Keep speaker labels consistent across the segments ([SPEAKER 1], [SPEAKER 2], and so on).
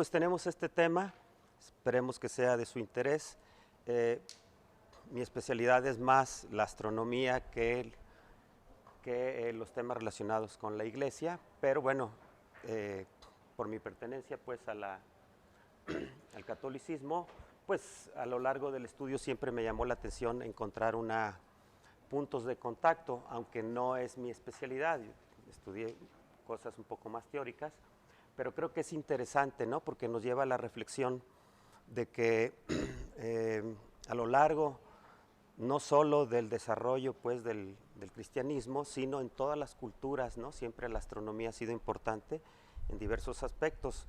[SPEAKER 1] pues tenemos este tema, esperemos que sea de su interés. Mi especialidad es más la astronomía que los temas relacionados con la iglesia, pero bueno, por mi pertenencia pues al catolicismo, pues a lo largo del estudio siempre me llamó la atención encontrar puntos de contacto, aunque no es mi especialidad. Estudié cosas un poco más teóricas, pero creo que es interesante, ¿no? Porque nos lleva a la reflexión de que a lo largo no solo del desarrollo pues del cristianismo, sino en todas las culturas, ¿no? Siempre la astronomía ha sido importante en diversos aspectos.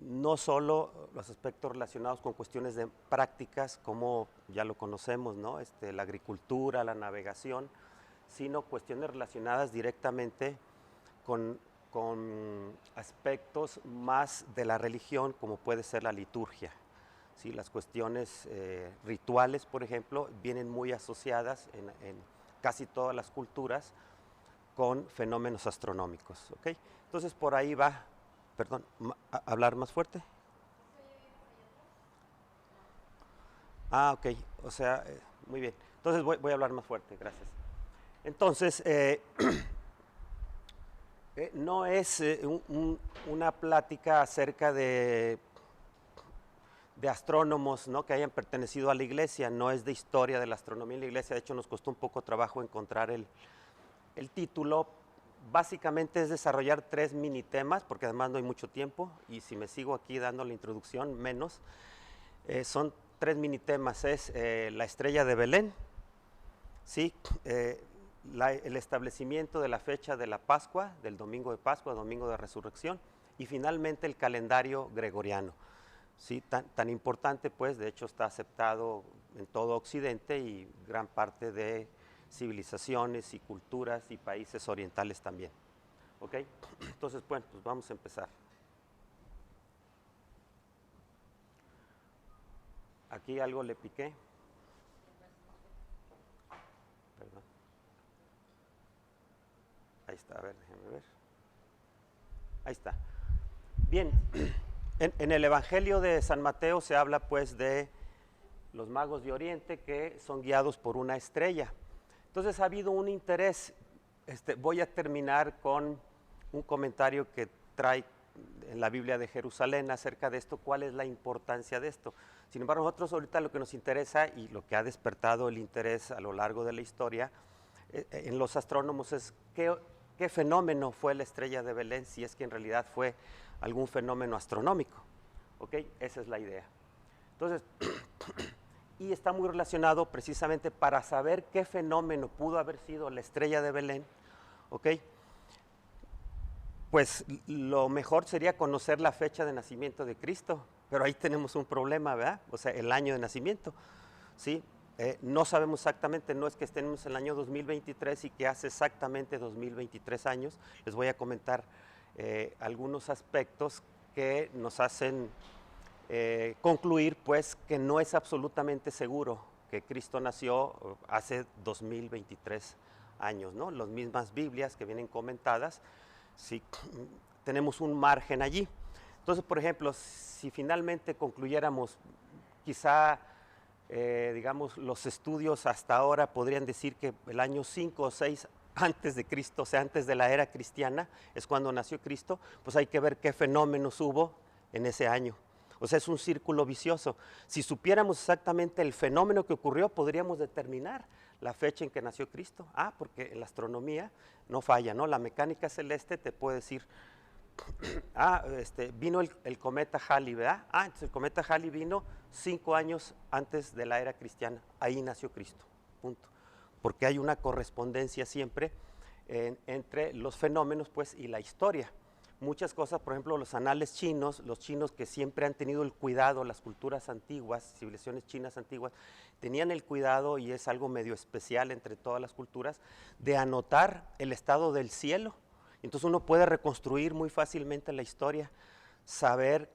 [SPEAKER 1] No solo los aspectos relacionados con cuestiones de prácticas, como ya lo conocemos, ¿no? La agricultura, la navegación, sino cuestiones relacionadas directamente con aspectos más de la religión, como puede ser la liturgia. ¿Sí? Las cuestiones rituales, por ejemplo, vienen muy asociadas en casi todas las culturas con fenómenos astronómicos. ¿Okay? Entonces, por ahí va. Perdón, ¿hablar más fuerte? Ah, ok, o sea, muy bien. Entonces voy a hablar más fuerte, gracias. Entonces, no es una plática acerca de astrónomos, ¿no? Que hayan pertenecido a la iglesia, no es de historia de la astronomía en la iglesia. De hecho, nos costó un poco trabajo encontrar el título. Básicamente es desarrollar 3 mini temas, porque además no hay mucho tiempo, y si me sigo aquí dando la introducción, menos. Son 3 mini temas, es la estrella de Belén, ¿sí? El establecimiento de la fecha de la Pascua, del domingo de Pascua, domingo de Resurrección, y finalmente el calendario gregoriano. Sí, tan importante, pues, de hecho está aceptado en todo Occidente y gran parte de civilizaciones y culturas y países orientales también. ¿Ok? Entonces, bueno, pues vamos a empezar. Aquí algo le piqué. Perdón. Ahí está, a ver, déjenme ver. Ahí está. Bien, en el Evangelio de San Mateo se habla pues de los magos de Oriente que son guiados por una estrella. Entonces ha habido un interés. Voy a terminar con un comentario que trae en la Biblia de Jerusalén acerca de esto, cuál es la importancia de esto. Sin embargo, nosotros ahorita lo que nos interesa y lo que ha despertado el interés a lo largo de la historia en los astrónomos es qué fenómeno fue la estrella de Belén, si es que en realidad fue algún fenómeno astronómico. ¿Ok? Esa es la idea. Entonces, y está muy relacionado precisamente para saber qué fenómeno pudo haber sido la estrella de Belén, ¿ok? Pues lo mejor sería conocer la fecha de nacimiento de Cristo, pero ahí tenemos un problema, ¿verdad? O sea, el año de nacimiento, ¿sí? No sabemos exactamente, no es que estemos en el año 2023 y que hace exactamente 2023 años. Les voy a comentar algunos aspectos que nos hacen concluir pues que no es absolutamente seguro que Cristo nació hace 2023 años, ¿no? Las mismas Biblias que vienen comentadas, sí, tenemos un margen allí. Entonces, por ejemplo, si finalmente concluyéramos, quizá, digamos, los estudios hasta ahora podrían decir que el año 5 o 6 antes de Cristo, o sea, antes de la era cristiana, es cuando nació Cristo, pues hay que ver qué fenómenos hubo en ese año. O sea, es un círculo vicioso. Si supiéramos exactamente el fenómeno que ocurrió, podríamos determinar la fecha en que nació Cristo. Porque en la astronomía no falla, ¿no? La mecánica celeste te puede decir, vino el cometa Halley, ¿verdad? Entonces el cometa Halley vino 5 años antes de la era cristiana. Ahí nació Cristo, punto. Porque hay una correspondencia siempre entre los fenómenos, pues, y la historia. Muchas cosas, por ejemplo, los anales chinos, los chinos que siempre han tenido el cuidado, las culturas antiguas, civilizaciones chinas antiguas, tenían el cuidado, y es algo medio especial entre todas las culturas, de anotar el estado del cielo. Entonces uno puede reconstruir muy fácilmente la historia, saber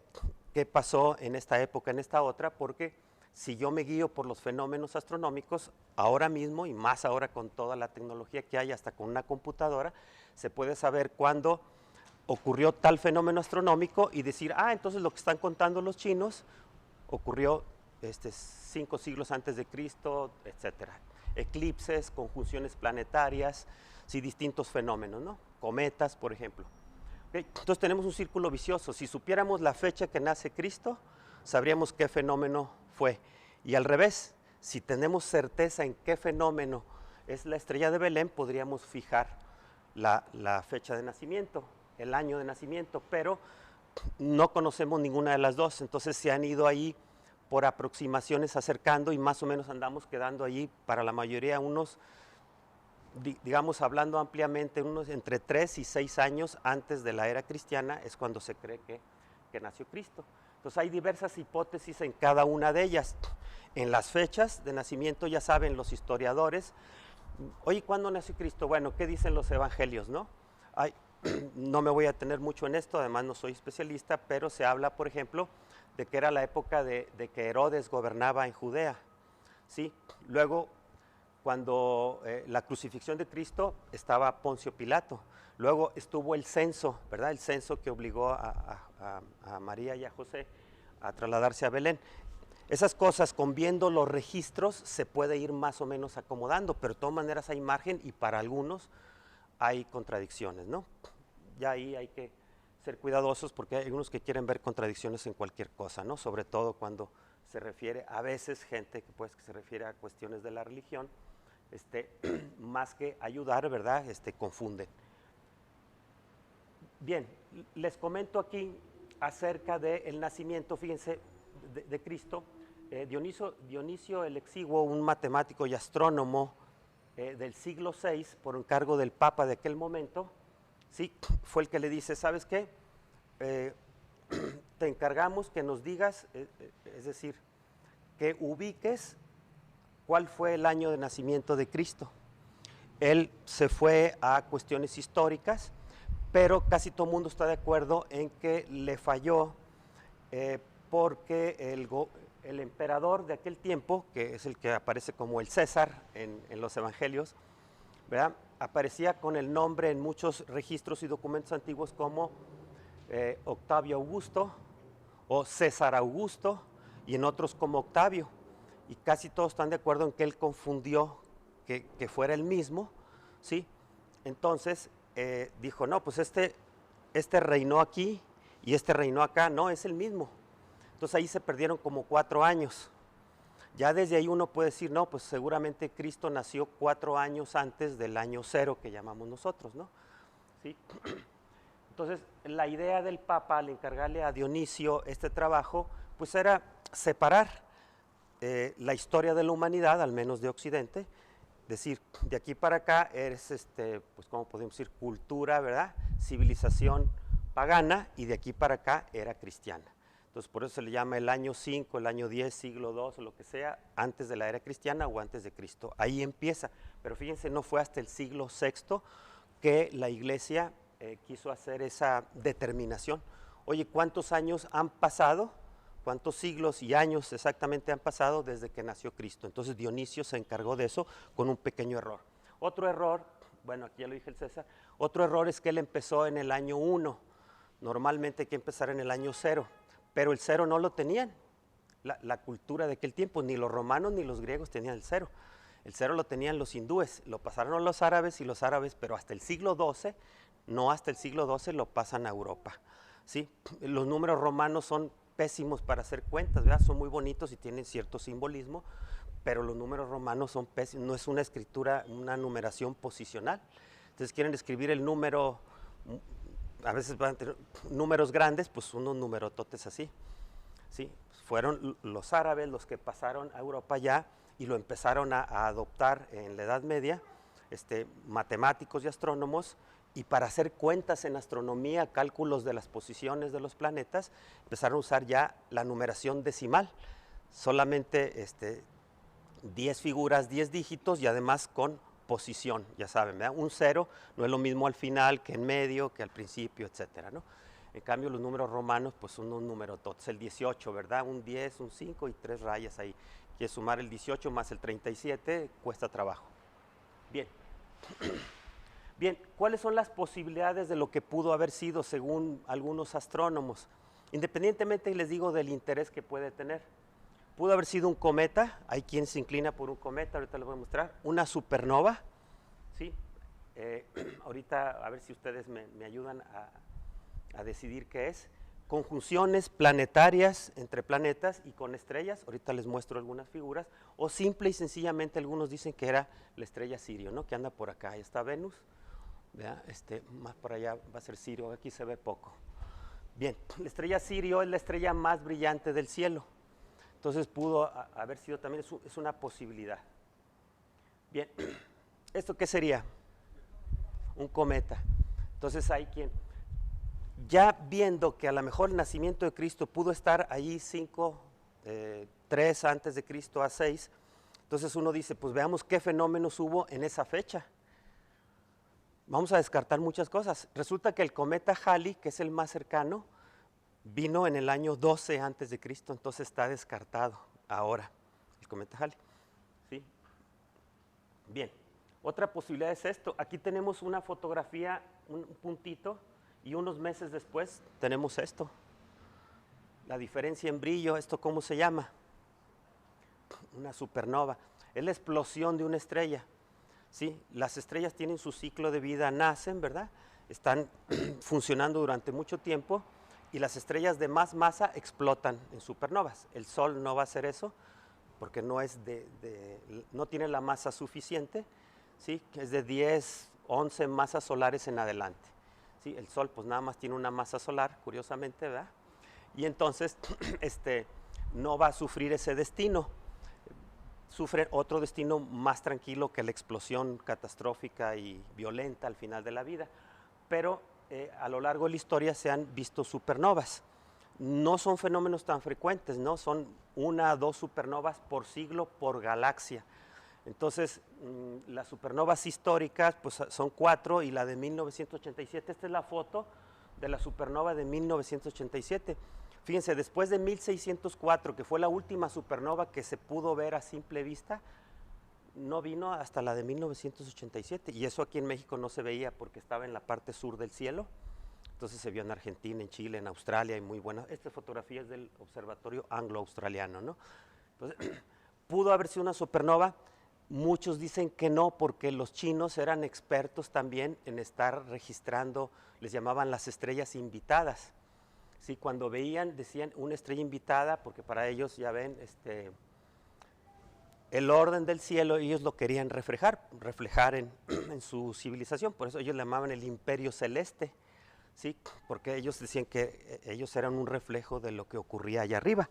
[SPEAKER 1] qué pasó en esta época, en esta otra, porque si yo me guío por los fenómenos astronómicos, ahora mismo, y más ahora con toda la tecnología que hay, hasta con una computadora, se puede saber cuándo ocurrió tal fenómeno astronómico y decir, entonces lo que están contando los chinos ocurrió 5 siglos antes de Cristo, etcétera. Eclipses, conjunciones planetarias, sí, distintos fenómenos, ¿no? Cometas, por ejemplo. ¿Okay? Entonces tenemos un círculo vicioso. Si supiéramos la fecha que nace Cristo, sabríamos qué fenómeno fue. Y al revés, si tenemos certeza en qué fenómeno es la estrella de Belén, podríamos fijar la fecha de nacimiento, el año de nacimiento, pero no conocemos ninguna de las dos, entonces se han ido ahí por aproximaciones acercando y más o menos andamos quedando allí para la mayoría unos, digamos, hablando ampliamente, unos entre 3 y 6 años antes de la era cristiana es cuando se cree que nació Cristo. Entonces hay diversas hipótesis en cada una de ellas. En las fechas de nacimiento, ya saben los historiadores, oye, ¿cuándo nació Cristo? Bueno, ¿qué dicen los evangelios, no? No me voy a tener mucho en esto, además no soy especialista, pero se habla, por ejemplo, de que era la época de que Herodes gobernaba en Judea, ¿sí? Luego, cuando la crucifixión de Cristo, estaba Poncio Pilato. Luego estuvo el censo, ¿verdad? El censo que obligó a María y a José a trasladarse a Belén. Esas cosas, con viendo los registros, se puede ir más o menos acomodando, pero de todas maneras hay margen y para algunos hay contradicciones, ¿no? Ya ahí hay que ser cuidadosos porque hay unos que quieren ver contradicciones en cualquier cosa, ¿no? Sobre todo cuando se refiere, a veces gente que se refiere a cuestiones de la religión, más que ayudar, ¿verdad? Confunden. Bien, les comento aquí acerca del nacimiento, fíjense, de Cristo. Dionisio el Exiguo, un matemático y astrónomo del siglo VI, por encargo del Papa de aquel momento, ¿sí? Fue el que le dice, ¿sabes qué? Te encargamos que nos digas, es decir, que ubiques cuál fue el año de nacimiento de Cristo. Él se fue a cuestiones históricas, pero casi todo el mundo está de acuerdo en que le falló porque el emperador de aquel tiempo, que es el que aparece como el César en los evangelios, ¿verdad? Aparecía con el nombre en muchos registros y documentos antiguos como Octavio Augusto o César Augusto y en otros como Octavio. Y casi todos están de acuerdo en que él confundió que fuera el mismo, ¿sí? Entonces dijo, no, pues este reinó aquí y este reinó acá, no, es el mismo. Entonces ahí se perdieron como 4 años. Ya desde ahí uno puede decir, no, pues seguramente Cristo nació 4 años antes del año 0 que llamamos nosotros, ¿no? ¿Sí? Entonces la idea del Papa al encargarle a Dionisio este trabajo, pues era separar la historia de la humanidad, al menos de Occidente, decir, de aquí para acá es, pues como podemos decir, cultura, ¿verdad? Civilización pagana, y de aquí para acá era cristiana. Entonces, por eso se le llama el año 5, el año 10, siglo 2, o lo que sea, antes de la era cristiana o antes de Cristo. Ahí empieza. Pero fíjense, no fue hasta el siglo VI que la iglesia quiso hacer esa determinación. Oye, ¿cuántos años han pasado? ¿Cuántos siglos y años exactamente han pasado desde que nació Cristo? Entonces Dionisio se encargó de eso con un pequeño error. Otro error, bueno, aquí ya lo dije el César, otro error es que él empezó en el año 1. Normalmente hay que empezar en el año 0. Pero el 0 no lo tenían, la cultura de aquel tiempo, ni los romanos ni los griegos tenían el 0. El 0 lo tenían los hindúes, lo pasaron a los árabes y los árabes, pero hasta el siglo XII, no hasta el siglo XII lo pasan a Europa. ¿Sí? Los números romanos son pésimos para hacer cuentas, ¿verdad? Son muy bonitos y tienen cierto simbolismo, pero los números romanos son pésimos, no es una escritura, una numeración posicional. Entonces quieren escribir el número, a veces van a tener números grandes, pues unos numerototes así, ¿sí? Fueron los árabes los que pasaron a Europa ya y lo empezaron a adoptar en la Edad Media, matemáticos y astrónomos, y para hacer cuentas en astronomía, cálculos de las posiciones de los planetas, empezaron a usar ya la numeración decimal, solamente 10 figuras, 10 dígitos y además con posición, ya saben, ¿verdad? Un 0 no es lo mismo al final que en medio, que al principio, etcétera, ¿no? En cambio, los números romanos, pues son unos numerototes, el 18, ¿verdad? Un 10, un 5 y 3 rayas ahí. Quieres sumar el 18 más el 37, cuesta trabajo. Bien. Bien, ¿cuáles son las posibilidades de lo que pudo haber sido según algunos astrónomos? Independientemente, les digo, del interés que puede tener. Pudo haber sido un cometa, hay quien se inclina por un cometa, ahorita les voy a mostrar, una supernova, ¿sí? Ahorita a ver si ustedes me ayudan a decidir qué es. Conjunciones planetarias entre planetas y con estrellas, ahorita les muestro algunas figuras, o simple y sencillamente algunos dicen que era la estrella Sirio, ¿no? Que anda por acá, ahí está Venus, ¿verdad? Más por allá va a ser Sirio, aquí se ve poco. Bien, la estrella Sirio es la estrella más brillante del cielo, entonces pudo haber sido también, es una posibilidad. Bien, ¿esto qué sería? Un cometa. Entonces hay quien, ya viendo que a lo mejor el nacimiento de Cristo pudo estar allí 3 antes de Cristo a 6, entonces uno dice, pues veamos qué fenómenos hubo en esa fecha. Vamos a descartar muchas cosas. Resulta que el cometa Halley, que es el más cercano, vino en el año 12 antes de Cristo, entonces está descartado ahora el cometa Halley. ¿Sí? Bien, otra posibilidad es esto. Aquí tenemos una fotografía, un puntito, y unos meses después tenemos esto. La diferencia en brillo, ¿esto cómo se llama? Una supernova. Es la explosión de una estrella. ¿Sí? Las estrellas tienen su ciclo de vida, nacen, ¿verdad? Están funcionando durante mucho tiempo y las estrellas de más masa explotan en supernovas. El Sol no va a hacer eso porque no tiene la masa suficiente, ¿sí? Es de 10, 11 masas solares en adelante. ¿Sí? El Sol pues nada más tiene una masa solar, curiosamente, ¿verdad? Y entonces no va a sufrir ese destino. Sufre otro destino más tranquilo que la explosión catastrófica y violenta al final de la vida. Pero a lo largo de la historia se han visto supernovas. No son fenómenos tan frecuentes, ¿no? Son 1 o 2 supernovas por siglo, por galaxia. Entonces, las supernovas históricas pues, son 4 y la de 1987, esta es la foto de la supernova de 1987. Fíjense, después de 1604, que fue la última supernova que se pudo ver a simple vista, no vino hasta la de 1987, y eso aquí en México no se veía porque estaba en la parte sur del cielo. Entonces se vio en Argentina, en Chile, en Australia, y muy buena. Esta fotografía es del Observatorio Anglo-Australiano, ¿no? Entonces, ¿pudo haber sido una supernova? Muchos dicen que no, porque los chinos eran expertos también en estar registrando, les llamaban las estrellas invitadas. Sí, cuando veían, decían una estrella invitada, porque para ellos, ya ven, el orden del cielo, ellos lo querían reflejar en su civilización, por eso ellos le llamaban el imperio celeste, ¿sí? Porque ellos decían que ellos eran un reflejo de lo que ocurría allá arriba.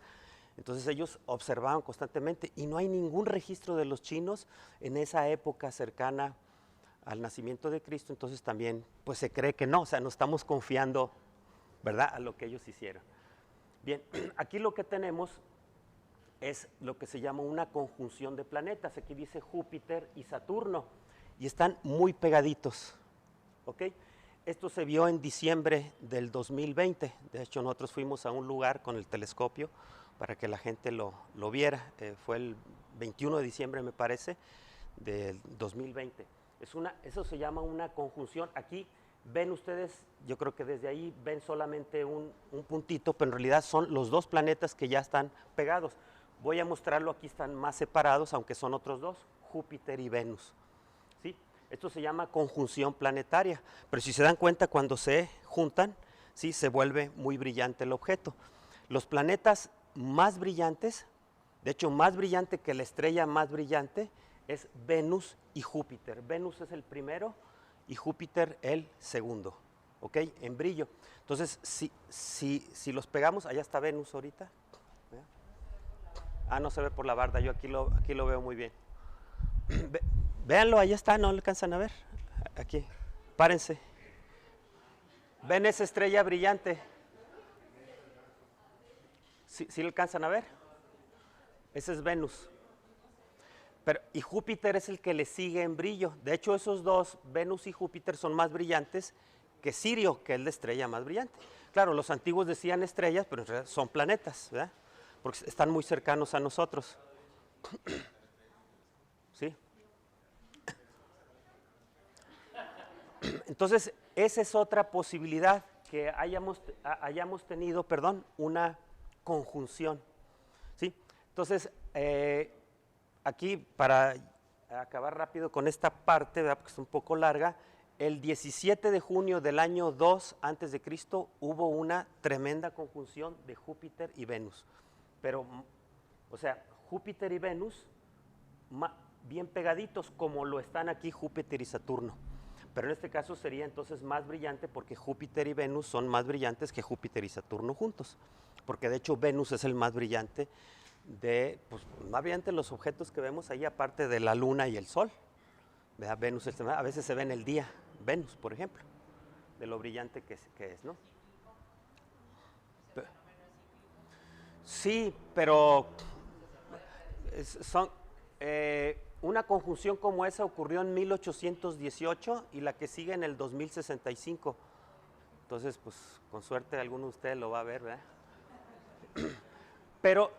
[SPEAKER 1] Entonces ellos observaban constantemente y no hay ningún registro de los chinos en esa época cercana al nacimiento de Cristo, entonces también pues se cree que no, o sea, no estamos confiando, ¿verdad?, a lo que ellos hicieron. Bien, aquí lo que tenemos es lo que se llama una conjunción de planetas. Aquí dice Júpiter y Saturno, y están muy pegaditos, ¿ok? Esto se vio en diciembre del 2020. De hecho, nosotros fuimos a un lugar con el telescopio para que la gente lo viera. Fue el 21 de diciembre, me parece, del 2020. Eso se llama una conjunción. Aquí ven ustedes, yo creo que desde ahí ven solamente un puntito, pero en realidad son los 2 planetas que ya están pegados. Voy a mostrarlo, aquí están más separados, aunque son otros 2, Júpiter y Venus. ¿Sí? Esto se llama conjunción planetaria, pero si se dan cuenta, cuando se juntan, ¿sí?, se vuelve muy brillante el objeto. Los planetas más brillantes, de hecho más brillante que la estrella más brillante, es Venus y Júpiter. Venus es el primero y Júpiter el segundo, ¿ok? En brillo. Entonces, si los pegamos, allá está Venus ahorita. Ah, no se ve por la barda, yo aquí lo veo muy bien. Véanlo, ahí está, no lo alcanzan a ver. Aquí, párense. ¿Ven esa estrella brillante? ¿Sí lo alcanzan a ver? Ese es Venus. Y Júpiter es el que le sigue en brillo. De hecho, esos 2, Venus y Júpiter, son más brillantes que Sirio, que es la estrella más brillante. Claro, los antiguos decían estrellas, pero en realidad son planetas, ¿verdad? Porque están muy cercanos a nosotros. ¿Sí? Entonces, esa es otra posibilidad, que hayamos tenido, perdón, una conjunción, ¿sí? Entonces, aquí para acabar rápido con esta parte, ¿verdad? Porque es un poco larga, el 17 de junio del año 2 antes de Cristo hubo una tremenda conjunción de Júpiter y Venus, pero, o sea, Júpiter y Venus bien pegaditos como lo están aquí Júpiter y Saturno. Pero en este caso sería entonces más brillante porque Júpiter y Venus son más brillantes que Júpiter y Saturno juntos. Porque de hecho Venus es el más brillante pues, más brillante de los objetos que vemos ahí, aparte de la Luna y el Sol. ¿Verdad? Venus a veces se ve en el día, Venus, por ejemplo, de lo brillante que es, ¿no? Sí, pero una conjunción como esa ocurrió en 1818 y la que sigue en el 2065. Entonces, pues, con suerte alguno de ustedes lo va a ver, ¿verdad? Pero,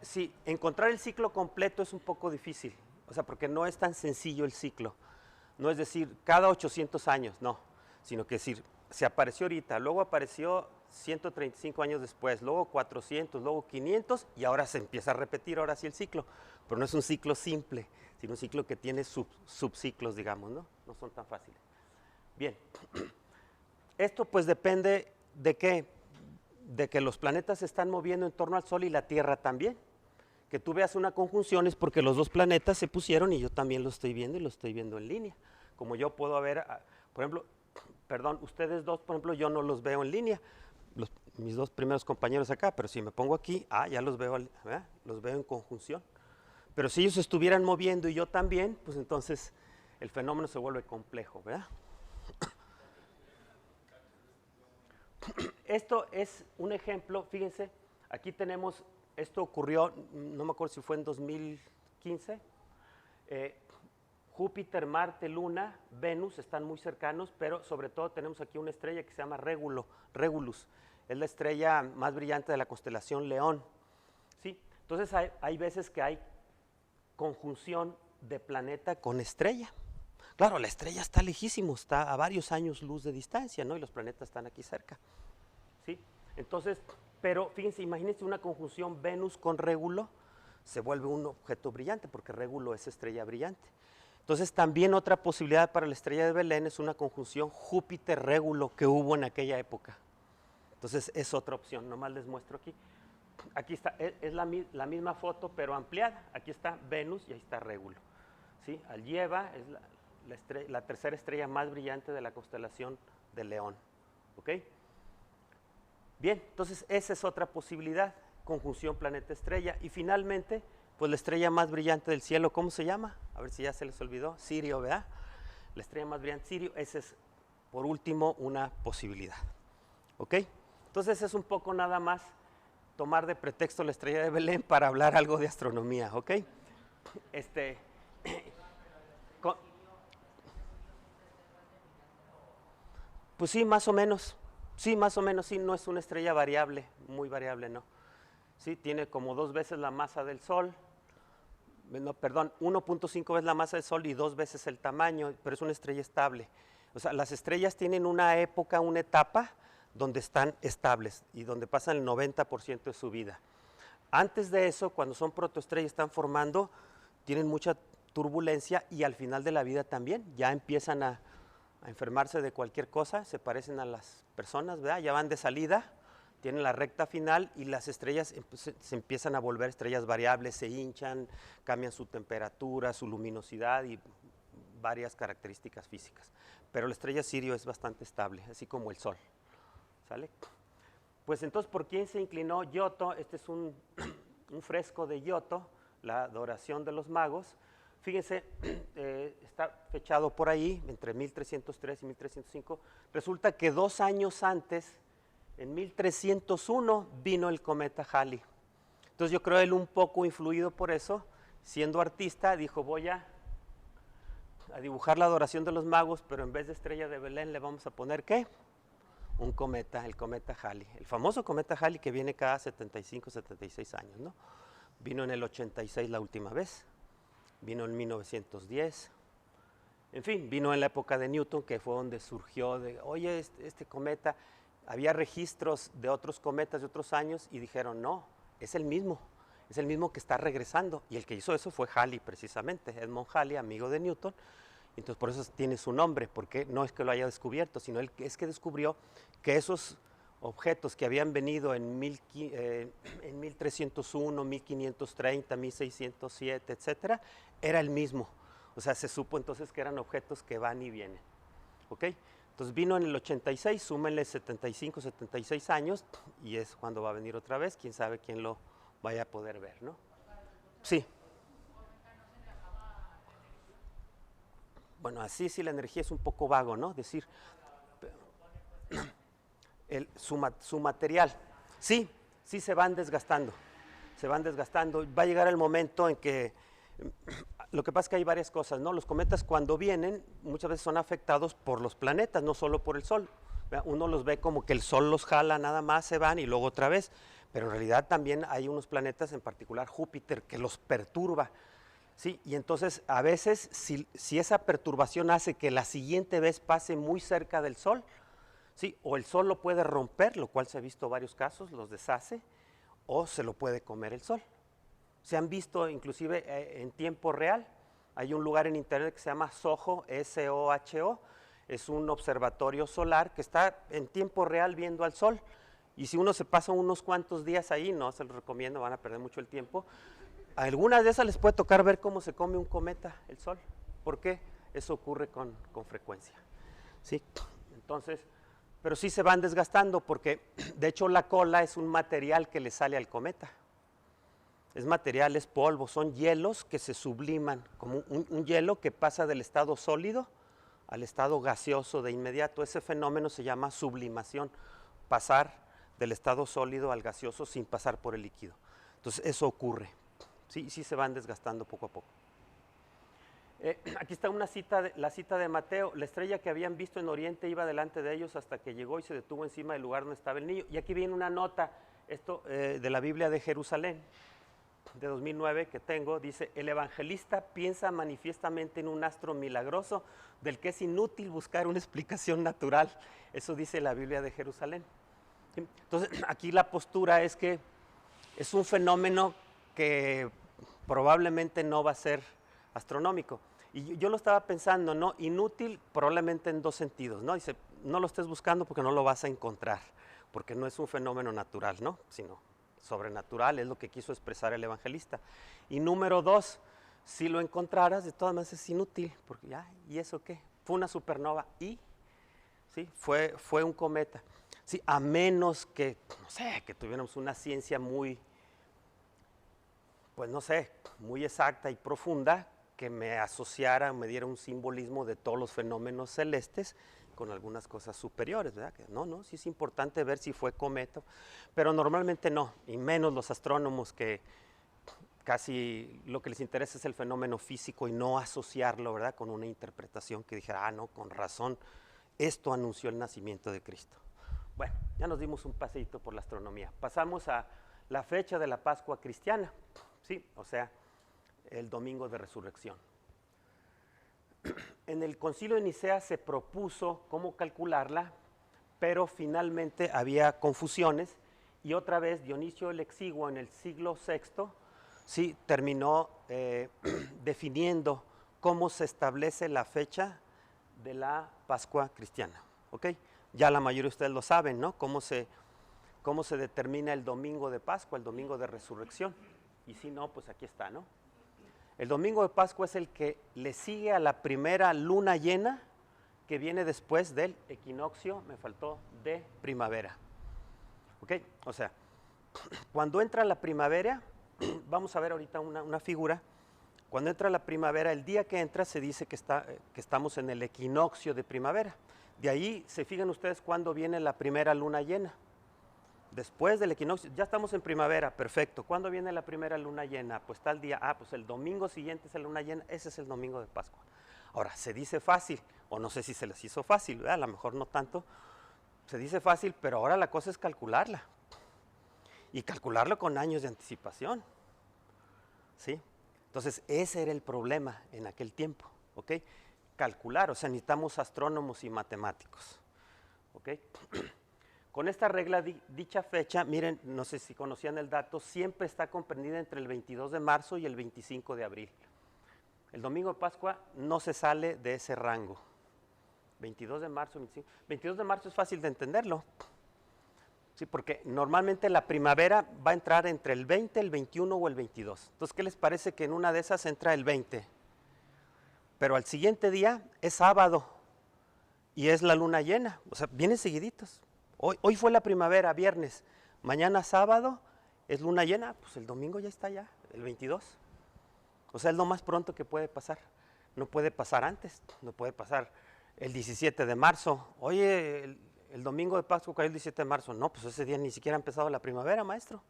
[SPEAKER 1] sí, encontrar el ciclo completo es un poco difícil, o sea, porque no es tan sencillo el ciclo. No es decir, cada 800 años, no, sino que decir, se apareció ahorita, luego apareció 135 años después, luego 400, luego 500 y ahora se empieza a repetir, ahora sí el ciclo. Pero no es un ciclo simple, sino un ciclo que tiene subciclos, digamos, ¿no? No son tan fáciles. Bien, esto pues depende de qué, de que los planetas se están moviendo en torno al Sol y la Tierra también. Que tú veas una conjunción es porque los dos planetas se pusieron y yo también lo estoy viendo y lo estoy viendo en línea. Como yo puedo ver, por ejemplo, perdón, ustedes dos, por ejemplo, yo no los veo en línea, mis dos primeros compañeros acá, pero si me pongo aquí, ya los veo, ¿verdad? Los veo en conjunción. Pero si ellos estuvieran moviendo y yo también, pues entonces el fenómeno se vuelve complejo, ¿verdad? Esto es un ejemplo, fíjense, aquí tenemos, esto ocurrió, no me acuerdo si fue en 2015, Júpiter, Marte, Luna, Venus están muy cercanos, pero sobre todo tenemos aquí una estrella que se llama Regulus, es la estrella más brillante de la constelación León, ¿sí? Entonces hay veces que hay conjunción de planeta con estrella. Claro, la estrella está lejísimo, está a varios años luz de distancia, ¿no? Y los planetas están aquí cerca, ¿sí? Entonces, pero fíjense, imagínense una conjunción Venus con Régulo, se vuelve un objeto brillante, porque Régulo es estrella brillante. Entonces, también otra posibilidad para la estrella de Belén es una conjunción Júpiter-Régulo que hubo en aquella época. Entonces, es otra opción, nomás les muestro aquí. Aquí está, es la misma foto, pero ampliada. Aquí está Venus y ahí está Régulo, ¿sí? Allieva es la tercera estrella más brillante de la constelación de León, ¿ok? Bien, entonces esa es otra posibilidad, conjunción planeta-estrella. Y finalmente, pues la estrella más brillante del cielo, ¿cómo se llama? A ver si ya se les olvidó, Sirio, ¿verdad? La estrella más brillante, Sirio, esa es, por último, una posibilidad, ¿ok? Entonces es un poco nada más tomar de pretexto la estrella de Belén para hablar algo de astronomía, ¿ok? Pues sí, más o menos. Sí, más o menos, sí, no es una estrella variable, muy variable, no. Sí, tiene como 2 veces la masa del Sol, no, perdón, 1.5 veces la masa del Sol y 2 veces el tamaño, pero es una estrella estable. O sea, las estrellas tienen una época, una etapa, donde están estables y donde pasan el 90% de su vida. Antes de eso, cuando son protoestrellas, están formando, tienen mucha turbulencia y al final de la vida también, ya empiezan a enfermarse de cualquier cosa, se parecen a las personas, ¿verdad? Ya van de salida, tienen la recta final y las estrellas se empiezan a volver estrellas variables, se hinchan, cambian su temperatura, su luminosidad y varias características físicas. Pero la estrella Sirio es bastante estable, así como el Sol, ¿sale? Pues entonces, ¿por quién se inclinó Giotto? Este es un fresco de Giotto, la adoración de los magos. Fíjense, está fechado por ahí, entre 1303 y 1305. Resulta que 2 años antes, en 1301, vino el cometa Halley. Entonces yo creo él un poco influido por eso, siendo artista, dijo, voy a dibujar la adoración de los magos, pero en vez de estrella de Belén le vamos a poner, ¿qué? Un cometa, el cometa Halley. El famoso cometa Halley que viene cada 75, 76 años, ¿no? Vino en el 86 la última vez. Vino en 1910, En fin, vino en la época de Newton, que fue donde surgió de, oye, este cometa, había registros de otros cometas de otros años y dijeron, no, es el mismo que está regresando. Y el que hizo eso fue Halley, precisamente, Edmond Halley, amigo de Newton. Entonces, por eso tiene su nombre, porque no es que lo haya descubierto, sino es que descubrió que esos objetos que habían venido en 1301, 1530, 1607, etcétera, era el mismo. O sea, se supo entonces que eran objetos que van y vienen. ¿Ok? Entonces vino en el 86, súmenle 75, 76 años, y es cuando va a venir otra vez. Quién sabe quién lo vaya a poder ver, ¿no? Sí. Bueno, así sí la energía es un poco vago, ¿no? Decir, su material, sí, sí se van desgastando, va a llegar el momento en que, lo que pasa es que hay varias cosas, ¿no? Los cometas cuando vienen muchas veces son afectados por los planetas, no solo por el Sol. Uno los ve como que el Sol los jala nada más, se van y luego otra vez, pero en realidad también hay unos planetas, en particular Júpiter, que los perturba. Sí, y entonces a veces si esa perturbación hace que la siguiente vez pase muy cerca del Sol, sí, o el Sol lo puede romper, lo cual se ha visto varios casos, los deshace, o se lo puede comer el Sol. Se han visto inclusive en tiempo real. Hay un lugar en internet que se llama SOHO, S-O-H-O, es un observatorio solar que está en tiempo real viendo al Sol. Y si uno se pasa unos cuantos días ahí, no se los recomiendo, van a perder mucho el tiempo. A algunas de esas les puede tocar ver cómo se come un cometa el Sol. ¿Por qué? Eso ocurre con frecuencia. ¿Sí? Entonces, pero sí se van desgastando porque, de hecho, la cola es un material que le sale al cometa. Es material, es polvo, son hielos que se subliman, como un hielo que pasa del estado sólido al estado gaseoso de inmediato. Ese fenómeno se llama sublimación, pasar del estado sólido al gaseoso sin pasar por el líquido. Entonces, eso ocurre. Sí, sí se van desgastando poco a poco. Aquí está la cita de Mateo. La estrella que habían visto en Oriente iba delante de ellos hasta que llegó y se detuvo encima del lugar donde estaba el niño. Y aquí viene una nota, esto de la Biblia de Jerusalén, de 2009 que tengo, dice, el evangelista piensa manifiestamente en un astro milagroso del que es inútil buscar una explicación natural. Eso dice la Biblia de Jerusalén. ¿Sí? Entonces, aquí la postura es que es un fenómeno que probablemente no va a ser astronómico. Y yo lo estaba pensando, ¿no? Inútil probablemente en dos sentidos, ¿no? Dice, no lo estés buscando porque no lo vas a encontrar, porque no es un fenómeno natural, ¿no? Sino sobrenatural, es lo que quiso expresar el evangelista. Y número dos, si lo encontraras, de todas maneras es inútil, porque ya, ¿y eso qué? Fue una supernova y, ¿sí? Fue un cometa. Sí, a menos que, no sé, que tuviéramos una ciencia muy, pues no sé, muy exacta y profunda, que me asociara, me diera un simbolismo de todos los fenómenos celestes con algunas cosas superiores, ¿verdad? Que no, sí es importante ver si fue cometa, pero normalmente no, y menos los astrónomos que casi lo que les interesa es el fenómeno físico y no asociarlo, ¿verdad? Con una interpretación que dijera, no, con razón, esto anunció el nacimiento de Cristo. Bueno, ya nos dimos un paseíto por la astronomía. Pasamos a la fecha de la Pascua cristiana, ¿sí? O sea, el domingo de resurrección. En el concilio de Nicea se propuso cómo calcularla, pero finalmente había confusiones y otra vez Dionisio el Exiguo en el siglo VI sí terminó definiendo cómo se establece la fecha de la Pascua cristiana. ¿Okay? Ya la mayoría de ustedes lo saben, ¿no? Cómo se determina el domingo de Pascua, el domingo de resurrección. Y si no, pues aquí está, ¿no? El domingo de Pascua es el que le sigue a la primera luna llena que viene después del equinoccio, me faltó, de primavera. ¿Ok? O sea, cuando entra la primavera, vamos a ver ahorita una figura, cuando entra la primavera, el día que entra se dice que estamos en el equinoccio de primavera. De ahí, se fijan ustedes cuándo viene la primera luna llena. Después del equinoccio, ya estamos en primavera, perfecto. ¿Cuándo viene la primera luna llena? Pues tal día, pues el domingo siguiente es la luna llena, ese es el domingo de Pascua. Ahora, se dice fácil, o no sé si se les hizo fácil, ¿verdad? A lo mejor no tanto, se dice fácil, pero ahora la cosa es calcularla. Y calcularlo con años de anticipación, ¿sí? Entonces, ese era el problema en aquel tiempo, ¿ok? calcular, o sea, necesitamos astrónomos y matemáticos. ¿Ok? Con esta regla, dicha fecha, miren, no sé si conocían el dato, siempre está comprendida entre el 22 de marzo y el 25 de abril. El domingo de Pascua no se sale de ese rango. 22 de marzo, 25. 22 de marzo es fácil de entenderlo. Sí, porque normalmente la primavera va a entrar entre el 20, el 21 o el 22. Entonces, ¿qué les parece que en una de esas entra el 20? Pero al siguiente día es sábado y es la luna llena. O sea, vienen seguiditos. Hoy fue la primavera, viernes. Mañana sábado es luna llena, pues el domingo ya está ya, el 22. O sea, es lo más pronto que puede pasar. No puede pasar antes, no puede pasar el 17 de marzo. Oye, el domingo de Pascua cayó el 17 de marzo. No, pues ese día ni siquiera ha empezado la primavera, maestro.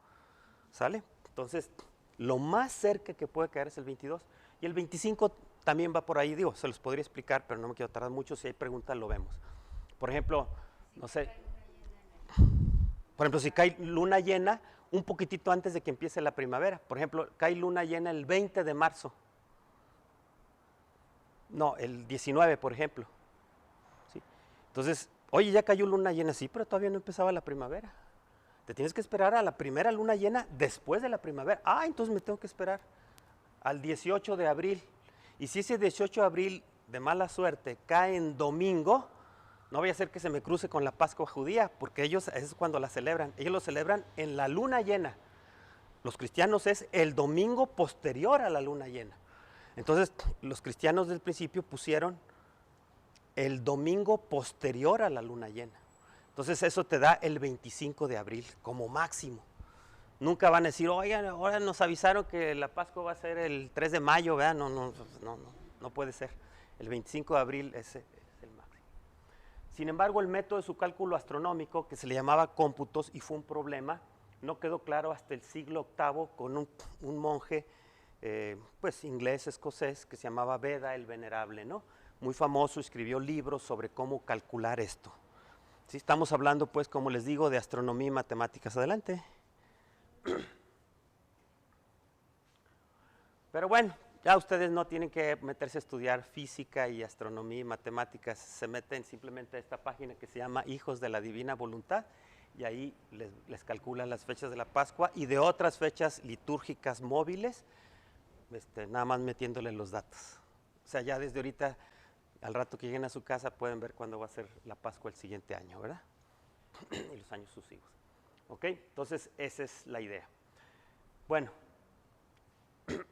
[SPEAKER 1] ¿Sale? Entonces, lo más cerca que puede caer es el 22. Y el 25 también va por ahí, digo, se los podría explicar, pero no me quiero tardar mucho. Si hay preguntas, lo vemos. Por ejemplo, no sé. Por ejemplo, si cae luna llena un poquitito antes de que empiece la primavera. Por ejemplo, cae luna llena el 20 de marzo. No, el 19, por ejemplo. ¿Sí? Entonces, oye, ya cayó luna llena, sí, pero todavía no empezaba la primavera. Te tienes que esperar a la primera luna llena después de la primavera. Ah, entonces me tengo que esperar al 18 de abril. Y si ese 18 de abril, de mala suerte, cae en domingo, no voy a hacer que se me cruce con la Pascua judía, porque ellos es cuando la celebran. Ellos lo celebran en la luna llena. Los cristianos es el domingo posterior a la luna llena. Entonces, los cristianos del principio pusieron el domingo posterior a la luna llena. Entonces, eso te da el 25 de abril como máximo. Nunca van a decir, oigan, ahora nos avisaron que la Pascua va a ser el 3 de mayo, ¿verdad? No puede ser. El 25 de abril es el máximo. Sin embargo, el método de su cálculo astronómico, que se le llamaba cómputos y fue un problema, no quedó claro hasta el siglo VIII con un monje pues inglés, escocés, que se llamaba Beda el Venerable, ¿no? Muy famoso, escribió libros sobre cómo calcular esto. ¿Sí? Estamos hablando, pues, como les digo, de astronomía y matemáticas. Adelante. Pero bueno, ya ustedes no tienen que meterse a estudiar física y astronomía y matemáticas, se meten simplemente a esta página que se llama Hijos de la Divina Voluntad y ahí les calculan las fechas de la Pascua y de otras fechas litúrgicas móviles, nada más metiéndole los datos. O sea, ya desde ahorita, al rato que lleguen a su casa, pueden ver cuándo va a ser la Pascua el siguiente año, ¿verdad? Y los años sucesivos. ¿Ok? Entonces, esa es la idea. Bueno,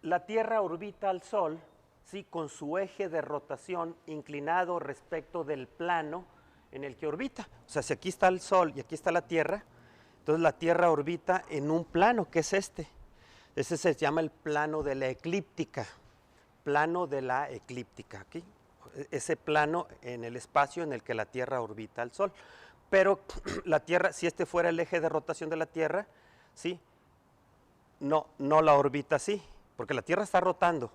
[SPEAKER 1] la Tierra orbita al Sol, ¿sí? Con su eje de rotación inclinado respecto del plano en el que orbita. O sea, si aquí está el Sol y aquí está la Tierra, entonces la Tierra orbita en un plano, que es este. Ese se llama el plano de la eclíptica. Plano de la eclíptica, ¿ok? Ese plano en el espacio en el que la Tierra orbita al Sol. Pero la Tierra, si este fuera el eje de rotación de la Tierra, ¿sí? No la orbita así, porque la Tierra está rotando.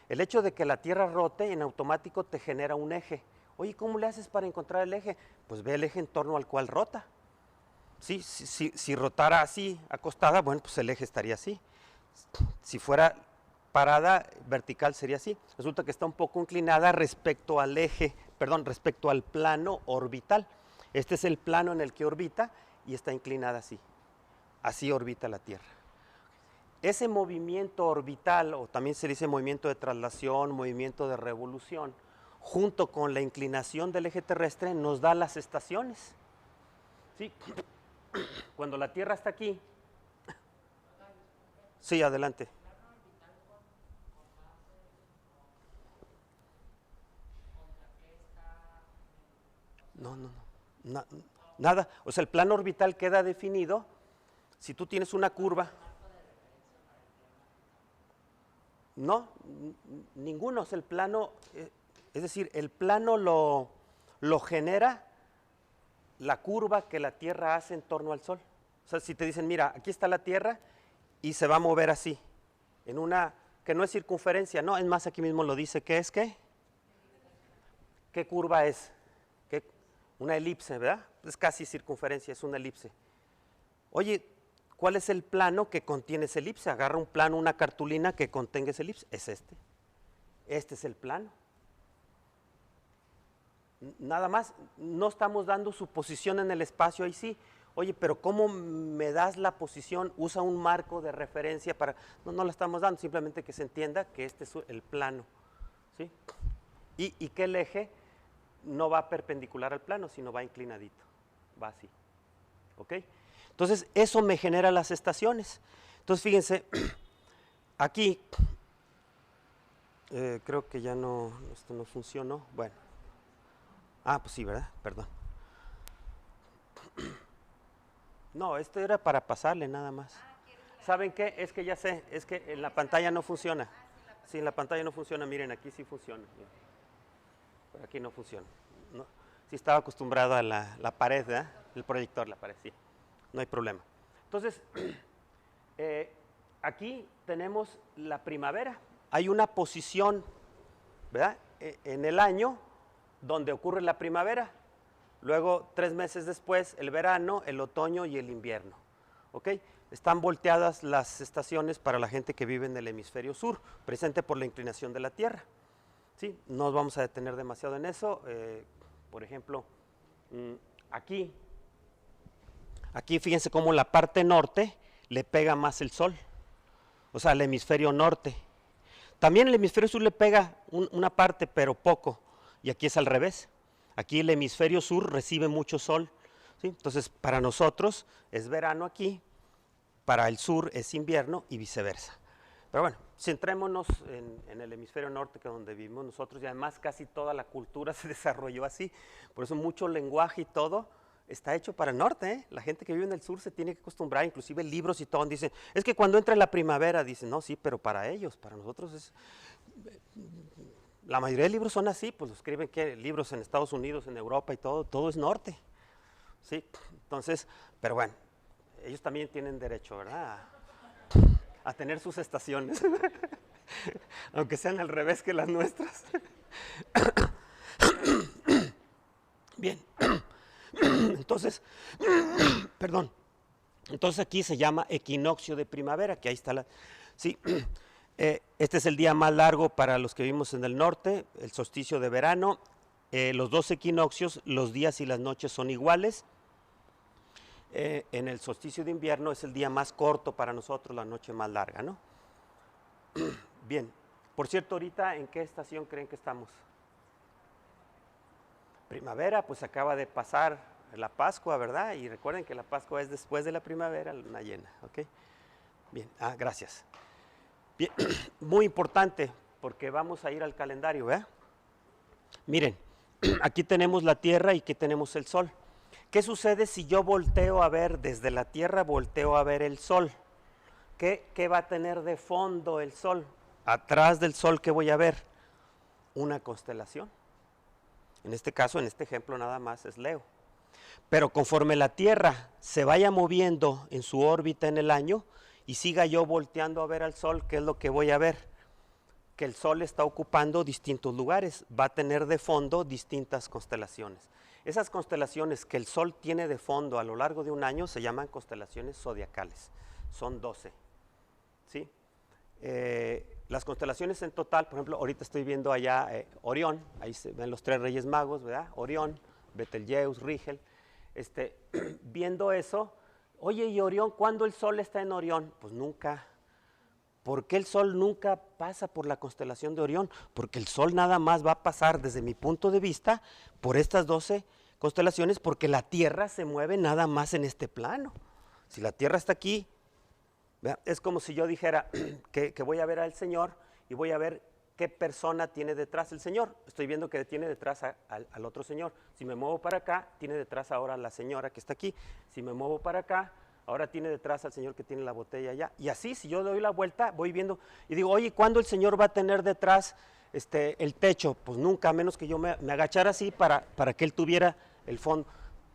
[SPEAKER 1] El hecho de que la Tierra rote en automático te genera un eje. Oye, ¿cómo le haces para encontrar el eje? Pues ve el eje en torno al cual rota. ¿Sí? Si rotara así, acostada, bueno, pues el eje estaría así. Si fuera parada, vertical sería así. Resulta que está un poco inclinada respecto al eje, perdón, respecto al plano orbital. Este es el plano en el que orbita y está inclinada así. Así orbita la Tierra. Ese movimiento orbital, o también se dice movimiento de traslación, movimiento de revolución, junto con la inclinación del eje terrestre, nos da las estaciones. ¿Sí? Cuando la Tierra está aquí. Sí, adelante. Nada. O sea, el plano orbital queda definido si tú tienes una curva. No, ninguno. O sea, el plano, es decir, el plano lo genera la curva que la Tierra hace en torno al Sol. O sea, si te dicen, mira, aquí está la Tierra y se va a mover así, en una, que no es circunferencia, no, es más, aquí mismo lo dice, ¿qué es qué? ¿Qué curva es? Una elipse, ¿verdad? Es casi circunferencia, es una elipse. Oye, ¿cuál es el plano que contiene esa elipse? Agarra un plano, una cartulina que contenga esa elipse. Es este. Este es el plano. Nada más, no estamos dando su posición en el espacio, ahí sí. Oye, pero ¿cómo me das la posición? Usa un marco de referencia para... No la estamos dando, simplemente que se entienda que este es el plano, ¿sí? Y que el eje no va perpendicular al plano, sino va inclinadito, va así, ¿ok? Entonces, eso me genera las estaciones. Entonces, fíjense, aquí, creo que ya no, esto no funcionó, bueno. Pues sí, ¿verdad? Perdón. No, esto era para pasarle nada más. ¿Saben qué? Es que ya sé, es que en la pantalla no funciona. Sí, en la pantalla no funciona, miren, aquí sí funciona. Pero aquí no funciona. No, sí estaba acostumbrado a la pared, ¿verdad? El proyector, la pared, sí. No hay problema. Entonces, aquí tenemos la primavera. Hay una posición, ¿verdad? En el año donde ocurre la primavera. Luego, 3 meses después, el verano, el otoño y el invierno. ¿Ok? Están volteadas las estaciones para la gente que vive en el hemisferio sur, presente por la inclinación de la Tierra. ¿Sí? No nos vamos a detener demasiado en eso. Por ejemplo, aquí fíjense cómo la parte norte le pega más el sol. O sea, el hemisferio norte. También el hemisferio sur le pega una parte, pero poco. Y aquí es al revés. Aquí el hemisferio sur recibe mucho sol, ¿sí? Entonces, para nosotros es verano aquí, para el sur es invierno y viceversa. Pero bueno, centrémonos en el hemisferio norte, que es donde vivimos nosotros, y además casi toda la cultura se desarrolló así. Por eso mucho lenguaje y todo está hecho para el norte, ¿eh? La gente que vive en el sur se tiene que acostumbrar, inclusive libros y todo, dicen, es que cuando entra la primavera, dicen, no, sí, pero para ellos, para nosotros es... La mayoría de libros son así, pues lo escriben que libros en Estados Unidos, en Europa y todo es norte, ¿sí? Entonces, pero bueno, ellos también tienen derecho, ¿verdad? A tener sus estaciones, aunque sean al revés que las nuestras. Bien, entonces, perdón, entonces aquí se llama equinoccio de primavera, que ahí está la... Sí. Este es el día más largo para los que vivimos en el norte, el solsticio de verano. Los 2 equinoccios, los días y las noches son iguales. En el solsticio de invierno es el día más corto para nosotros, la noche más larga, ¿no? Bien, por cierto, ahorita, ¿en qué estación creen que estamos? Primavera, pues acaba de pasar la Pascua, ¿verdad? Y recuerden que la Pascua es después de la primavera, luna llena, ¿ok? Bien, gracias. Bien, muy importante, porque vamos a ir al calendario, ¿verdad? Miren, aquí tenemos la Tierra y aquí tenemos el Sol. ¿Qué sucede si yo volteo a ver desde la Tierra, volteo a ver el Sol? ¿Qué va a tener de fondo el Sol? Atrás del Sol, ¿qué voy a ver? Una constelación. En este caso, en este ejemplo nada más es Leo. Pero conforme la Tierra se vaya moviendo en su órbita en el año y siga yo volteando a ver al Sol, ¿qué es lo que voy a ver? Que el Sol está ocupando distintos lugares, va a tener de fondo distintas constelaciones. Esas constelaciones que el Sol tiene de fondo a lo largo de un año se llaman constelaciones zodiacales, son 12. ¿Sí? Las constelaciones en total, por ejemplo, ahorita estoy viendo allá Orión, ahí se ven los 3 Reyes Magos, ¿verdad? Orión, Betelgeuse, Rigel. Viendo eso, oye, ¿y Orión? ¿Cuándo el Sol está en Orión? Pues nunca. ¿Por qué el Sol nunca pasa por la constelación de Orión? Porque el Sol nada más va a pasar, desde mi punto de vista, por estas 12 constelaciones, porque la Tierra se mueve nada más en este plano. Si la Tierra está aquí, ¿verdad? Es como si yo dijera que voy a ver al Señor y voy a ver qué persona tiene detrás el Señor. Estoy viendo que tiene detrás al otro Señor. Si me muevo para acá, tiene detrás ahora a la señora que está aquí. Si me muevo para acá, ahora tiene detrás al Señor que tiene la botella allá. Y así, si yo doy la vuelta, voy viendo y digo, oye, ¿cuándo el Señor va a tener detrás el techo? Pues nunca, a menos que yo me agachara así para que Él tuviera el fondo.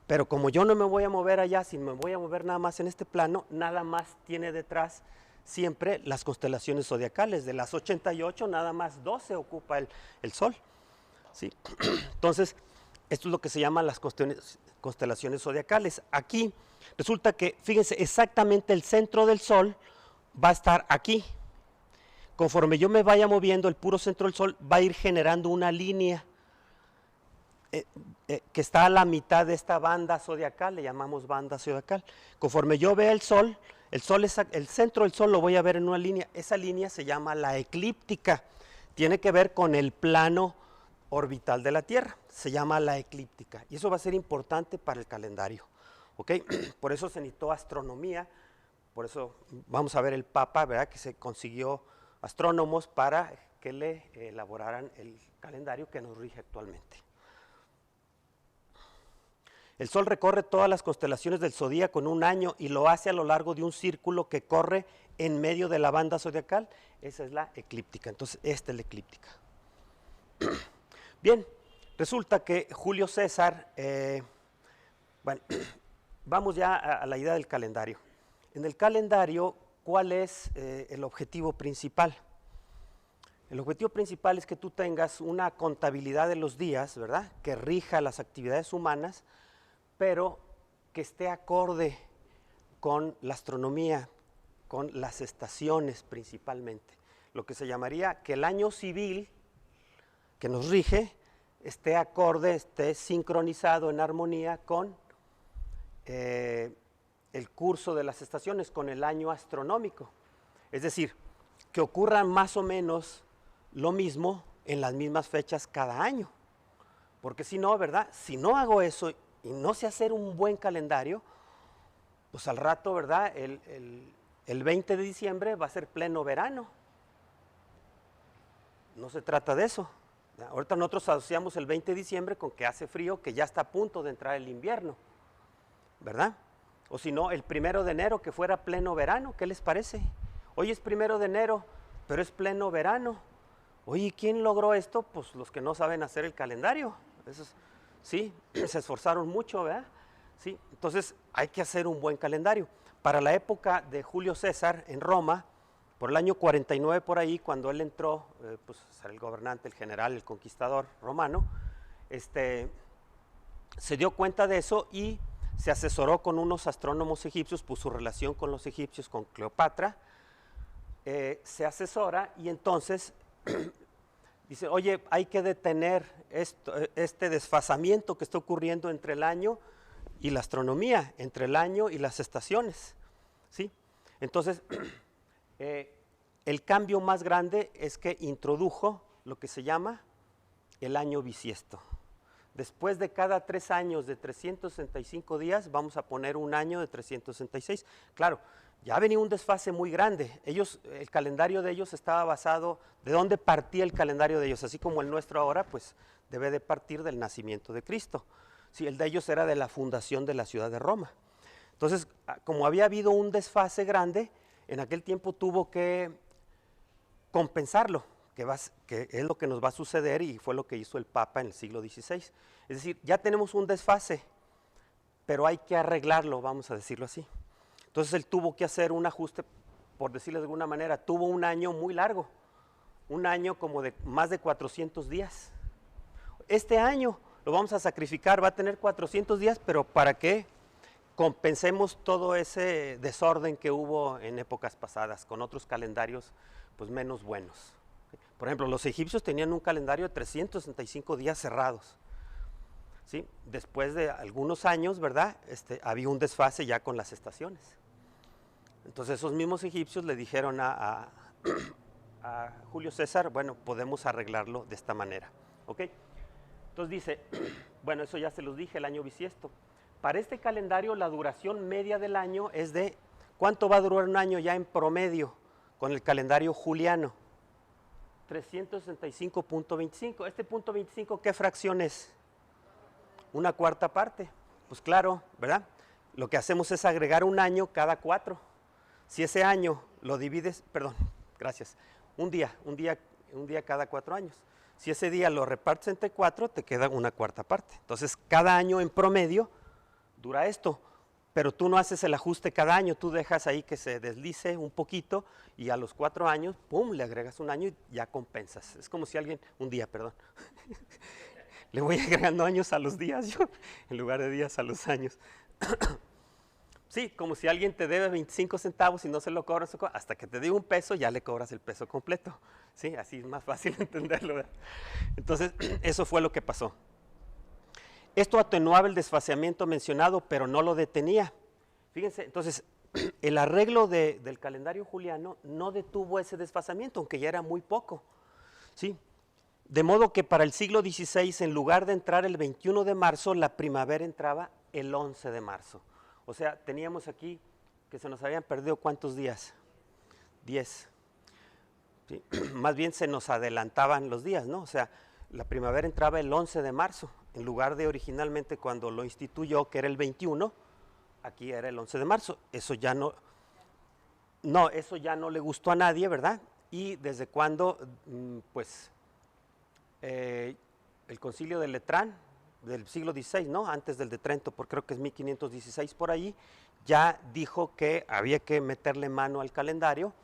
[SPEAKER 1] Pero como yo no me voy a mover allá, si me voy a mover nada más en este plano, nada más tiene detrás siempre las constelaciones zodiacales. De las 88, nada más 12 ocupa el Sol. ¿Sí? Entonces, esto es lo que se llaman las constelaciones zodiacales. Aquí resulta que, fíjense, exactamente el centro del Sol va a estar aquí. Conforme yo me vaya moviendo, el puro centro del Sol va a ir generando una línea. que está a la mitad de esta banda zodiacal, le llamamos banda zodiacal. Conforme yo vea el sol es el centro del sol lo voy a ver en una línea, esa línea se llama la eclíptica, tiene que ver con el plano orbital de la Tierra, se llama la eclíptica, y eso va a ser importante para el calendario, ¿ok? Por eso se necesitó astronomía, por eso vamos a ver el Papa, ¿verdad? Que se consiguió astrónomos para que le elaboraran el calendario que nos rige actualmente. El Sol recorre todas las constelaciones del zodíaco en un año y lo hace a lo largo de un círculo que corre en medio de la banda zodiacal. Esa es la eclíptica. Entonces, esta es la eclíptica. Bien, resulta que Julio César, bueno, vamos ya a la idea del calendario. En el calendario, ¿cuál es el objetivo principal? El objetivo principal es que tú tengas una contabilidad de los días, ¿verdad? Que rija las actividades humanas, pero que esté acorde con la astronomía, con las estaciones principalmente. Lo que se llamaría que el año civil que nos rige esté acorde, esté sincronizado en armonía con el curso de las estaciones, con el año astronómico. Es decir, que ocurran más o menos lo mismo en las mismas fechas cada año. Porque si no, ¿verdad? Si no hago eso y no sé hacer un buen calendario, pues al rato, ¿verdad? El 20 de diciembre va a ser pleno verano. No se trata de eso. Ahorita nosotros asociamos el 20 de diciembre con que hace frío, que ya está a punto de entrar el invierno, ¿verdad? O si no, el 1 de enero que fuera pleno verano, ¿qué les parece? Hoy es 1 de enero, pero es pleno verano. Oye, ¿quién logró esto? Pues los que no saben hacer el calendario. Esos, sí, se esforzaron mucho, ¿verdad? Sí, entonces hay que hacer un buen calendario. Para la época de Julio César en Roma, por el año 49 por ahí, cuando él entró, pues el gobernante, el general, el conquistador romano, se dio cuenta de eso y se asesoró con unos astrónomos egipcios, pues su relación con los egipcios, con Cleopatra, se asesora y entonces dice, oye, hay que detener este desfasamiento que está ocurriendo entre el año y la astronomía, entre el año y las estaciones, ¿sí? Entonces, el cambio más grande es que introdujo lo que se llama el año bisiesto. Después de cada 3 años de 365 días, vamos a poner un año de 366. Claro, ya venía un desfase muy grande. El calendario de ellos estaba basado, ¿de dónde partía el calendario de ellos? Así como el nuestro ahora, pues debe de partir del nacimiento de Cristo. Sí, el de ellos era de la fundación de la ciudad de Roma. Entonces, como había habido un desfase grande, en aquel tiempo tuvo que compensarlo, que es lo que nos va a suceder y fue lo que hizo el Papa en el siglo XVI. Es decir, ya tenemos un desfase, pero hay que arreglarlo, vamos a decirlo así. Entonces él tuvo que hacer un ajuste, por decirlo de alguna manera, tuvo un año muy largo, un año como de más de 400 días. Este año lo vamos a sacrificar, va a tener 400 días, pero ¿para qué? Compensemos todo ese desorden que hubo en épocas pasadas, con otros calendarios pues menos buenos. Por ejemplo, los egipcios tenían un calendario de 365 días cerrados. ¿Sí? Después de algunos años, ¿verdad? Había un desfase ya con las estaciones. Entonces esos mismos egipcios le dijeron a Julio César, bueno, podemos arreglarlo de esta manera. ¿Ok? Entonces dice, bueno, eso ya se los dije, el año bisiesto. Para este calendario la duración media del año es de, ¿cuánto va a durar un año ya en promedio con el calendario juliano? 365.25. Este punto 25, ¿qué fracción es? Una cuarta parte. Pues claro, ¿verdad? Lo que hacemos es agregar un año cada 4. Si ese año lo divides, perdón, gracias, un día cada 4 años. Si ese día lo repartes entre 4, te queda una cuarta parte. Entonces, cada año en promedio dura esto, pero tú no haces el ajuste cada año, tú dejas ahí que se deslice un poquito y a los 4 años, pum, le agregas un año y ya compensas. Es como si alguien, un día, perdón, le voy agregando años a los días yo, en lugar de días a los años. Sí, como si alguien te debe 25 centavos y no se lo cobras, hasta que te dé un peso ya le cobras el peso completo. Sí, así es más fácil entenderlo, ¿verdad? Entonces, eso fue lo que pasó. Esto atenuaba el desfaseamiento mencionado, pero no lo detenía. Fíjense, entonces, el arreglo del calendario juliano no detuvo ese desfasamiento, aunque ya era muy poco, ¿sí? De modo que para el siglo XVI, en lugar de entrar el 21 de marzo, la primavera entraba el 11 de marzo. O sea, teníamos aquí que se nos habían perdido ¿cuántos días? 10. ¿Sí? Más bien se nos adelantaban los días, ¿no? O sea, la primavera entraba el 11 de marzo, en lugar de originalmente cuando lo instituyó, que era el 21, aquí era el 11 de marzo. Eso ya no le gustó a nadie, ¿verdad? Y desde cuando, pues, el concilio de Letrán, del siglo XVI, ¿no? Antes del de Trento, por creo que es 1516 por ahí, ya dijo que había que meterle mano al calendario.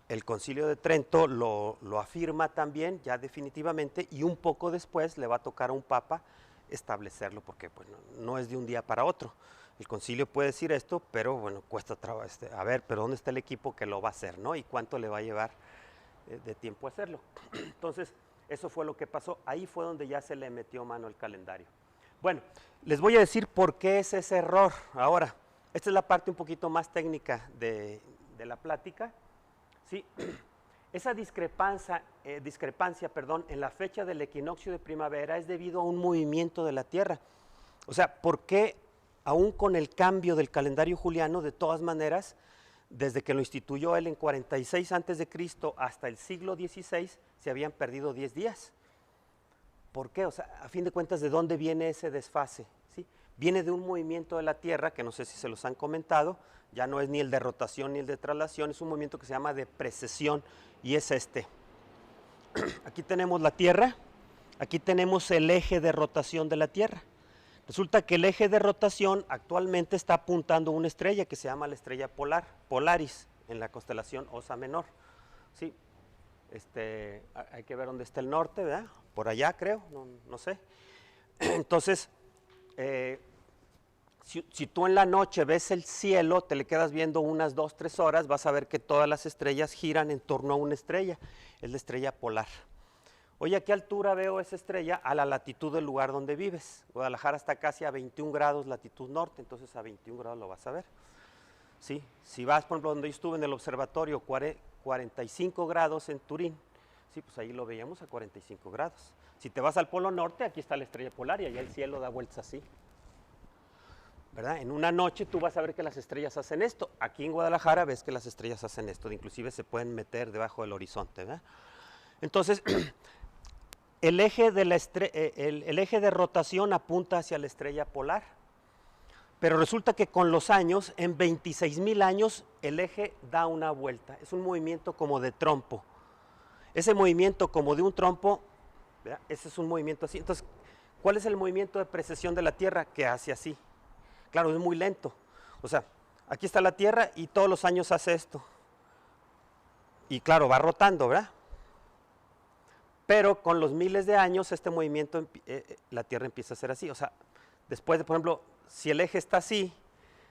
[SPEAKER 1] El concilio de Trento lo afirma también, ya definitivamente, y un poco después le va a tocar a un papa establecerlo, porque pues, no es de un día para otro. El concilio puede decir esto, pero bueno, cuesta trabajo. A ver, pero ¿dónde está el equipo que lo va a hacer, ¿no? ¿Y cuánto le va a llevar de tiempo hacerlo? Entonces, eso fue lo que pasó. Ahí fue donde ya se le metió mano al calendario. Bueno, les voy a decir por qué es ese error. Ahora, esta es la parte un poquito más técnica de la plática. Sí, esa discrepancia, en la fecha del equinoccio de primavera es debido a un movimiento de la Tierra. O sea, ¿por qué aún con el cambio del calendario juliano, de todas maneras, desde que lo instituyó él en 46 a.C. hasta el siglo XVI, se habían perdido 10 días? ¿Por qué? O sea, a fin de cuentas, ¿de dónde viene ese desfase? ¿Sí? Viene de un movimiento de la Tierra, que no sé si se los han comentado, ya no es ni el de rotación ni el de traslación, es un movimiento que se llama de precesión, y es este. Aquí tenemos la Tierra, aquí tenemos el eje de rotación de la Tierra. Resulta que el eje de rotación actualmente está apuntando a una estrella que se llama la estrella polar, Polaris, en la constelación Osa Menor. ¿Sí? Hay que ver dónde está el norte, ¿verdad? Por allá creo, no sé. Entonces, si tú en la noche ves el cielo, te le quedas viendo unas 2, 3 horas, vas a ver que todas las estrellas giran en torno a una estrella, es la estrella polar. Oye, ¿a qué altura veo esa estrella? A la latitud del lugar donde vives. Guadalajara está casi a 21 grados latitud norte, entonces a 21 grados lo vas a ver. ¿Sí? Si vas, por ejemplo, donde yo estuve en el observatorio, 45 grados en Turín, sí, pues ahí lo veíamos a 45 grados. Si te vas al Polo Norte, aquí está la estrella polar y allá el cielo da vueltas así. ¿Verdad? En una noche tú vas a ver que las estrellas hacen esto. Aquí en Guadalajara ves que las estrellas hacen esto, inclusive se pueden meter debajo del horizonte, ¿verdad? Entonces, el eje de rotación apunta hacia la estrella polar, pero resulta que con los años, en 26,000 años, el eje da una vuelta. Es un movimiento como de trompo. Ese movimiento como de un trompo, ¿verdad? Ese es un movimiento así. Entonces, ¿cuál es el movimiento de precesión de la Tierra? Que hace así. Claro, es muy lento. O sea, aquí está la Tierra y todos los años hace esto. Y claro, va rotando, ¿verdad? Pero con los miles de años, este movimiento, la Tierra empieza a ser así. O sea, después de, por ejemplo, si el eje está así,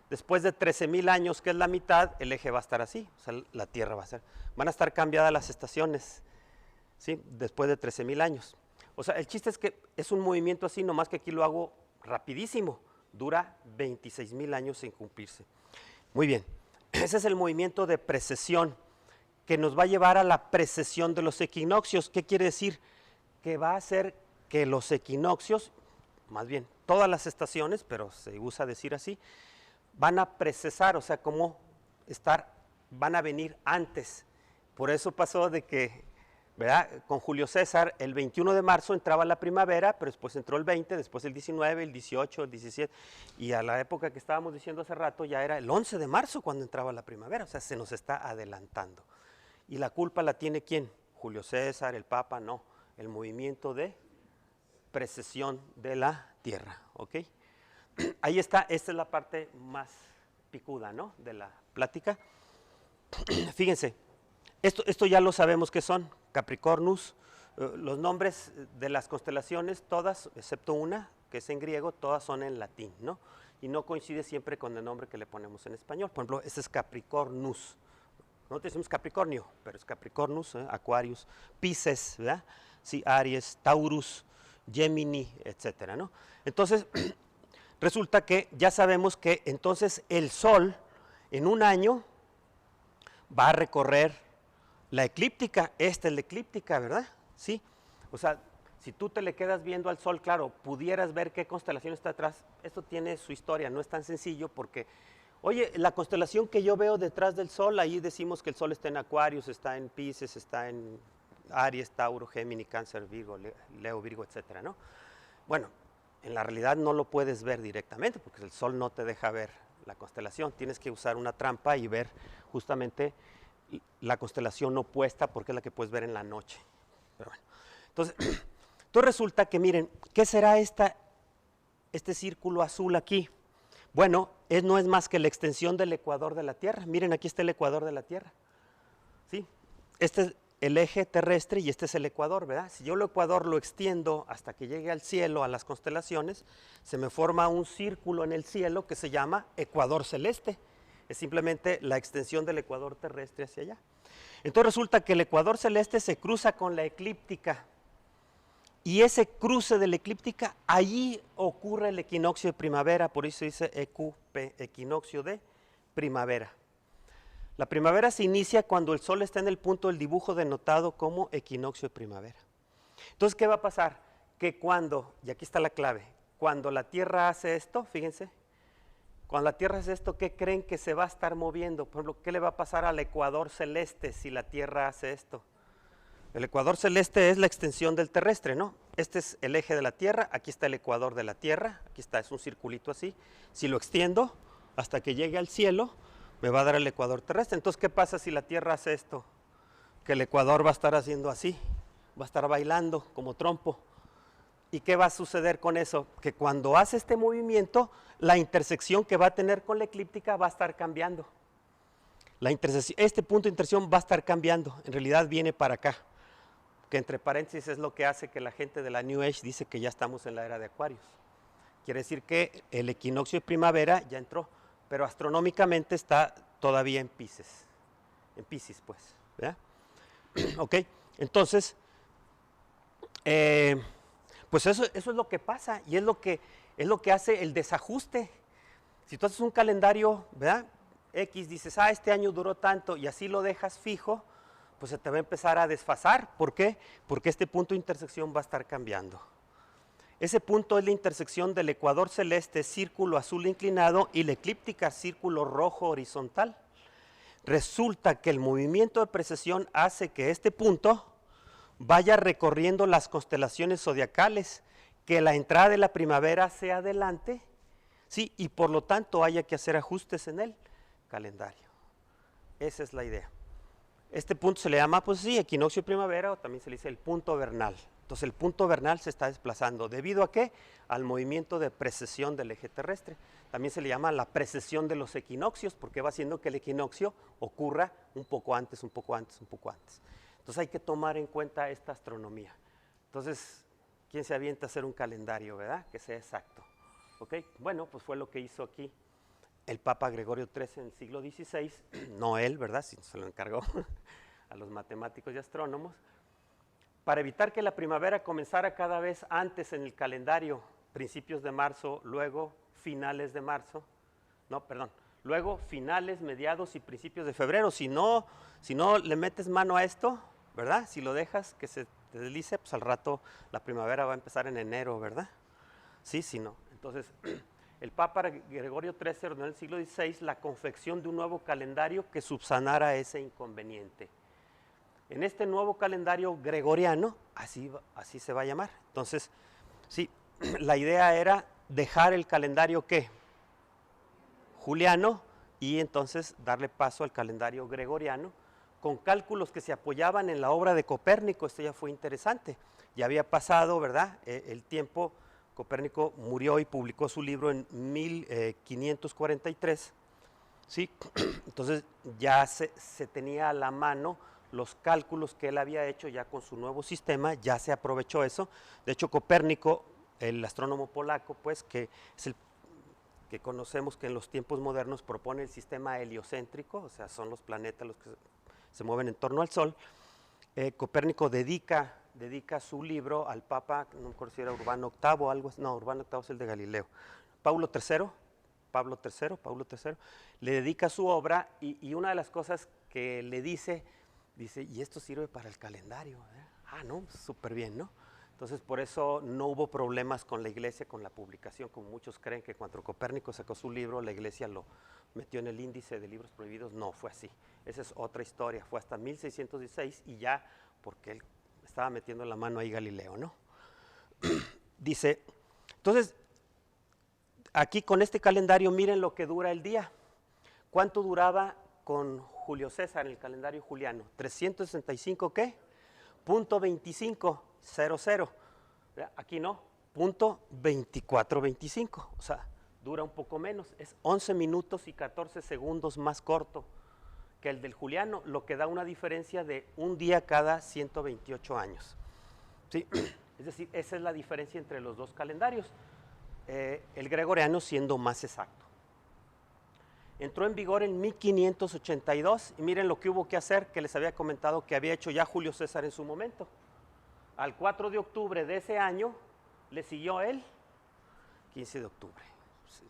[SPEAKER 1] después de 13,000 años, que es la mitad, el eje va a estar así. O sea, la Tierra va a ser. Van a estar cambiadas las estaciones, ¿sí? Después de 13,000 años. O sea, el chiste es que es un movimiento así, nomás que aquí lo hago rapidísimo. Dura 26,000 años en cumplirse. Muy bien. Ese es el movimiento de precesión, que nos va a llevar a la precesión de los equinoccios. ¿Qué quiere decir? Que va a hacer que los equinoccios, más bien todas las estaciones, pero se usa decir así, van a precesar, o sea, como van a venir antes. Por eso pasó de que, ¿verdad? Con Julio César, el 21 de marzo entraba la primavera, pero después entró el 20, después el 19, el 18, el 17, y a la época que estábamos diciendo hace rato ya era el 11 de marzo cuando entraba la primavera, o sea, se nos está adelantando. ¿Y la culpa la tiene quién? Julio César, el Papa, no, el movimiento de precesión de la Tierra, ¿ok? Ahí está, esta es la parte más picuda, ¿no?, de la plática. Fíjense, esto ya lo sabemos que son, Capricornus, los nombres de las constelaciones, todas, excepto una, que es en griego, todas son en latín, ¿no? Y no coincide siempre con el nombre que le ponemos en español. Por ejemplo, este es Capricornus. Nosotros decimos Capricornio, pero es Capricornus, Aquarius, Pisces, ¿verdad? Sí, Aries, Taurus, Gemini, etcétera, ¿no? Entonces, resulta que ya sabemos que entonces el Sol en un año va a recorrer la eclíptica. Esta es la eclíptica, ¿verdad? Sí. O sea, si tú te le quedas viendo al Sol, claro, pudieras ver qué constelación está atrás. Esto tiene su historia, no es tan sencillo porque, oye, la constelación que yo veo detrás del Sol, ahí decimos que el Sol está en Acuarios, está en Pisces, está en Aries, Tauro, Géminis, Cáncer, Virgo, Leo, Virgo, etcétera, ¿no? Bueno, en la realidad no lo puedes ver directamente porque el Sol no te deja ver la constelación. Tienes que usar una trampa y ver justamente la constelación opuesta porque es la que puedes ver en la noche. Pero bueno, entonces resulta que miren, ¿qué será este círculo azul aquí? Bueno, no es más que la extensión del ecuador de la Tierra. Miren, aquí está el ecuador de la Tierra. ¿Sí? Este es el eje terrestre y este es el ecuador, ¿verdad? Si yo el ecuador lo extiendo hasta que llegue al cielo, a las constelaciones, se me forma un círculo en el cielo que se llama ecuador celeste. Es simplemente la extensión del ecuador terrestre hacia allá. Entonces resulta que el ecuador celeste se cruza con la eclíptica. Y ese cruce de la eclíptica, allí ocurre el equinoccio de primavera, por eso dice EQP, equinoccio de primavera. La primavera se inicia cuando el Sol está en el punto del dibujo denotado como equinoccio de primavera. Entonces, ¿qué va a pasar? Que cuando, y aquí está la clave, cuando la Tierra hace esto, fíjense, cuando la Tierra hace esto, ¿qué creen que se va a estar moviendo? Por ejemplo, ¿qué le va a pasar al ecuador celeste si la Tierra hace esto? El ecuador celeste es la extensión del terrestre, ¿no? Este es el eje de la Tierra, aquí está el ecuador de la Tierra, aquí está, es un circulito así. Si lo extiendo hasta que llegue al cielo, me va a dar el ecuador terrestre. Entonces, ¿qué pasa si la Tierra hace esto? Que el ecuador va a estar haciendo así, va a estar bailando como trompo. ¿Y qué va a suceder con eso? Que cuando hace este movimiento, la intersección que va a tener con la eclíptica va a estar cambiando. Este punto de intersección va a estar cambiando, en realidad viene para acá, que entre paréntesis es lo que hace que la gente de la New Age dice que ya estamos en la era de Acuarios. Quiere decir que el equinoccio de primavera ya entró, pero astronómicamente está todavía en Pisces pues, ¿verdad? Ok, entonces, pues eso es lo que pasa y es lo que hace el desajuste. Si tú haces un calendario, ¿verdad? X, dices, este año duró tanto y así lo dejas fijo, pues se te va a empezar a desfasar. ¿Por qué? Porque este punto de intersección va a estar cambiando. Ese punto es la intersección del ecuador celeste, círculo azul inclinado, y la eclíptica, círculo rojo horizontal. Resulta que el movimiento de precesión hace que este punto vaya recorriendo las constelaciones zodiacales, que la entrada de la primavera sea adelante, ¿sí? Y por lo tanto haya que hacer ajustes en el calendario. Esa es la idea. Este punto se le llama, pues sí, equinoccio de primavera, o también se le dice el punto vernal. Entonces el punto vernal se está desplazando. ¿Debido a qué? Al movimiento de precesión del eje terrestre. También se le llama la precesión de los equinoccios, porque va haciendo que el equinoccio ocurra un poco antes, un poco antes, un poco antes. Entonces hay que tomar en cuenta esta astronomía. Entonces, ¿quién se avienta a hacer un calendario, verdad? Que sea exacto. ¿Ok? Bueno, pues fue lo que hizo aquí el Papa Gregorio XIII en el siglo XVI, no él, ¿verdad? Si se lo encargó a los matemáticos y astrónomos, para evitar que la primavera comenzara cada vez antes en el calendario, principios de marzo, luego finales de marzo, luego finales, mediados y principios de febrero. Si no le metes mano a esto, ¿verdad? Si lo dejas que se te deslice, pues al rato la primavera va a empezar en enero, ¿verdad? Sí, si no. Entonces, el Papa Gregorio XIII ordenó en el siglo XVI la confección de un nuevo calendario que subsanara ese inconveniente. En este nuevo calendario gregoriano, así se va a llamar. Entonces, sí, la idea era dejar el calendario, ¿qué? Juliano, y entonces darle paso al calendario gregoriano, con cálculos que se apoyaban en la obra de Copérnico. Esto ya fue interesante. Ya había pasado, ¿verdad?, el tiempo. Copérnico murió y publicó su libro en 1543, ¿sí? Entonces ya se tenía a la mano los cálculos que él había hecho ya con su nuevo sistema, ya se aprovechó eso. De hecho, Copérnico, el astrónomo polaco, pues, que es el que conocemos que en los tiempos modernos propone el sistema heliocéntrico, o sea, son los planetas los que se mueven en torno al Sol. Copérnico dedica su libro al Papa, no me acuerdo si era Urbano VIII, Urbano VIII es el de Galileo. Pablo III, le dedica su obra y una de las cosas que le dice, y esto sirve para el calendario. No, súper bien, ¿no? Entonces, por eso no hubo problemas con la iglesia, con la publicación, como muchos creen que cuando Copérnico sacó su libro, la iglesia lo metió en el índice de libros prohibidos. No fue así. Esa es otra historia. Fue hasta 1616 y ya, porque él estaba metiendo la mano ahí Galileo, ¿no? Dice, entonces, aquí con este calendario, miren lo que dura el día. ¿Cuánto duraba con Julio César en el calendario juliano? 365, ¿qué? .2500. Aquí no, .2425. O sea, dura un poco menos. Es 11 minutos y 14 segundos más corto que el del juliano, lo que da una diferencia de un día cada 128 años. ¿Sí? Es decir, esa es la diferencia entre los dos calendarios. El gregoriano siendo más exacto. Entró en vigor en 1582 y miren lo que hubo que hacer, que les había comentado que había hecho ya Julio César en su momento. Al 4 de octubre de ese año le siguió el 15 de octubre. Sí.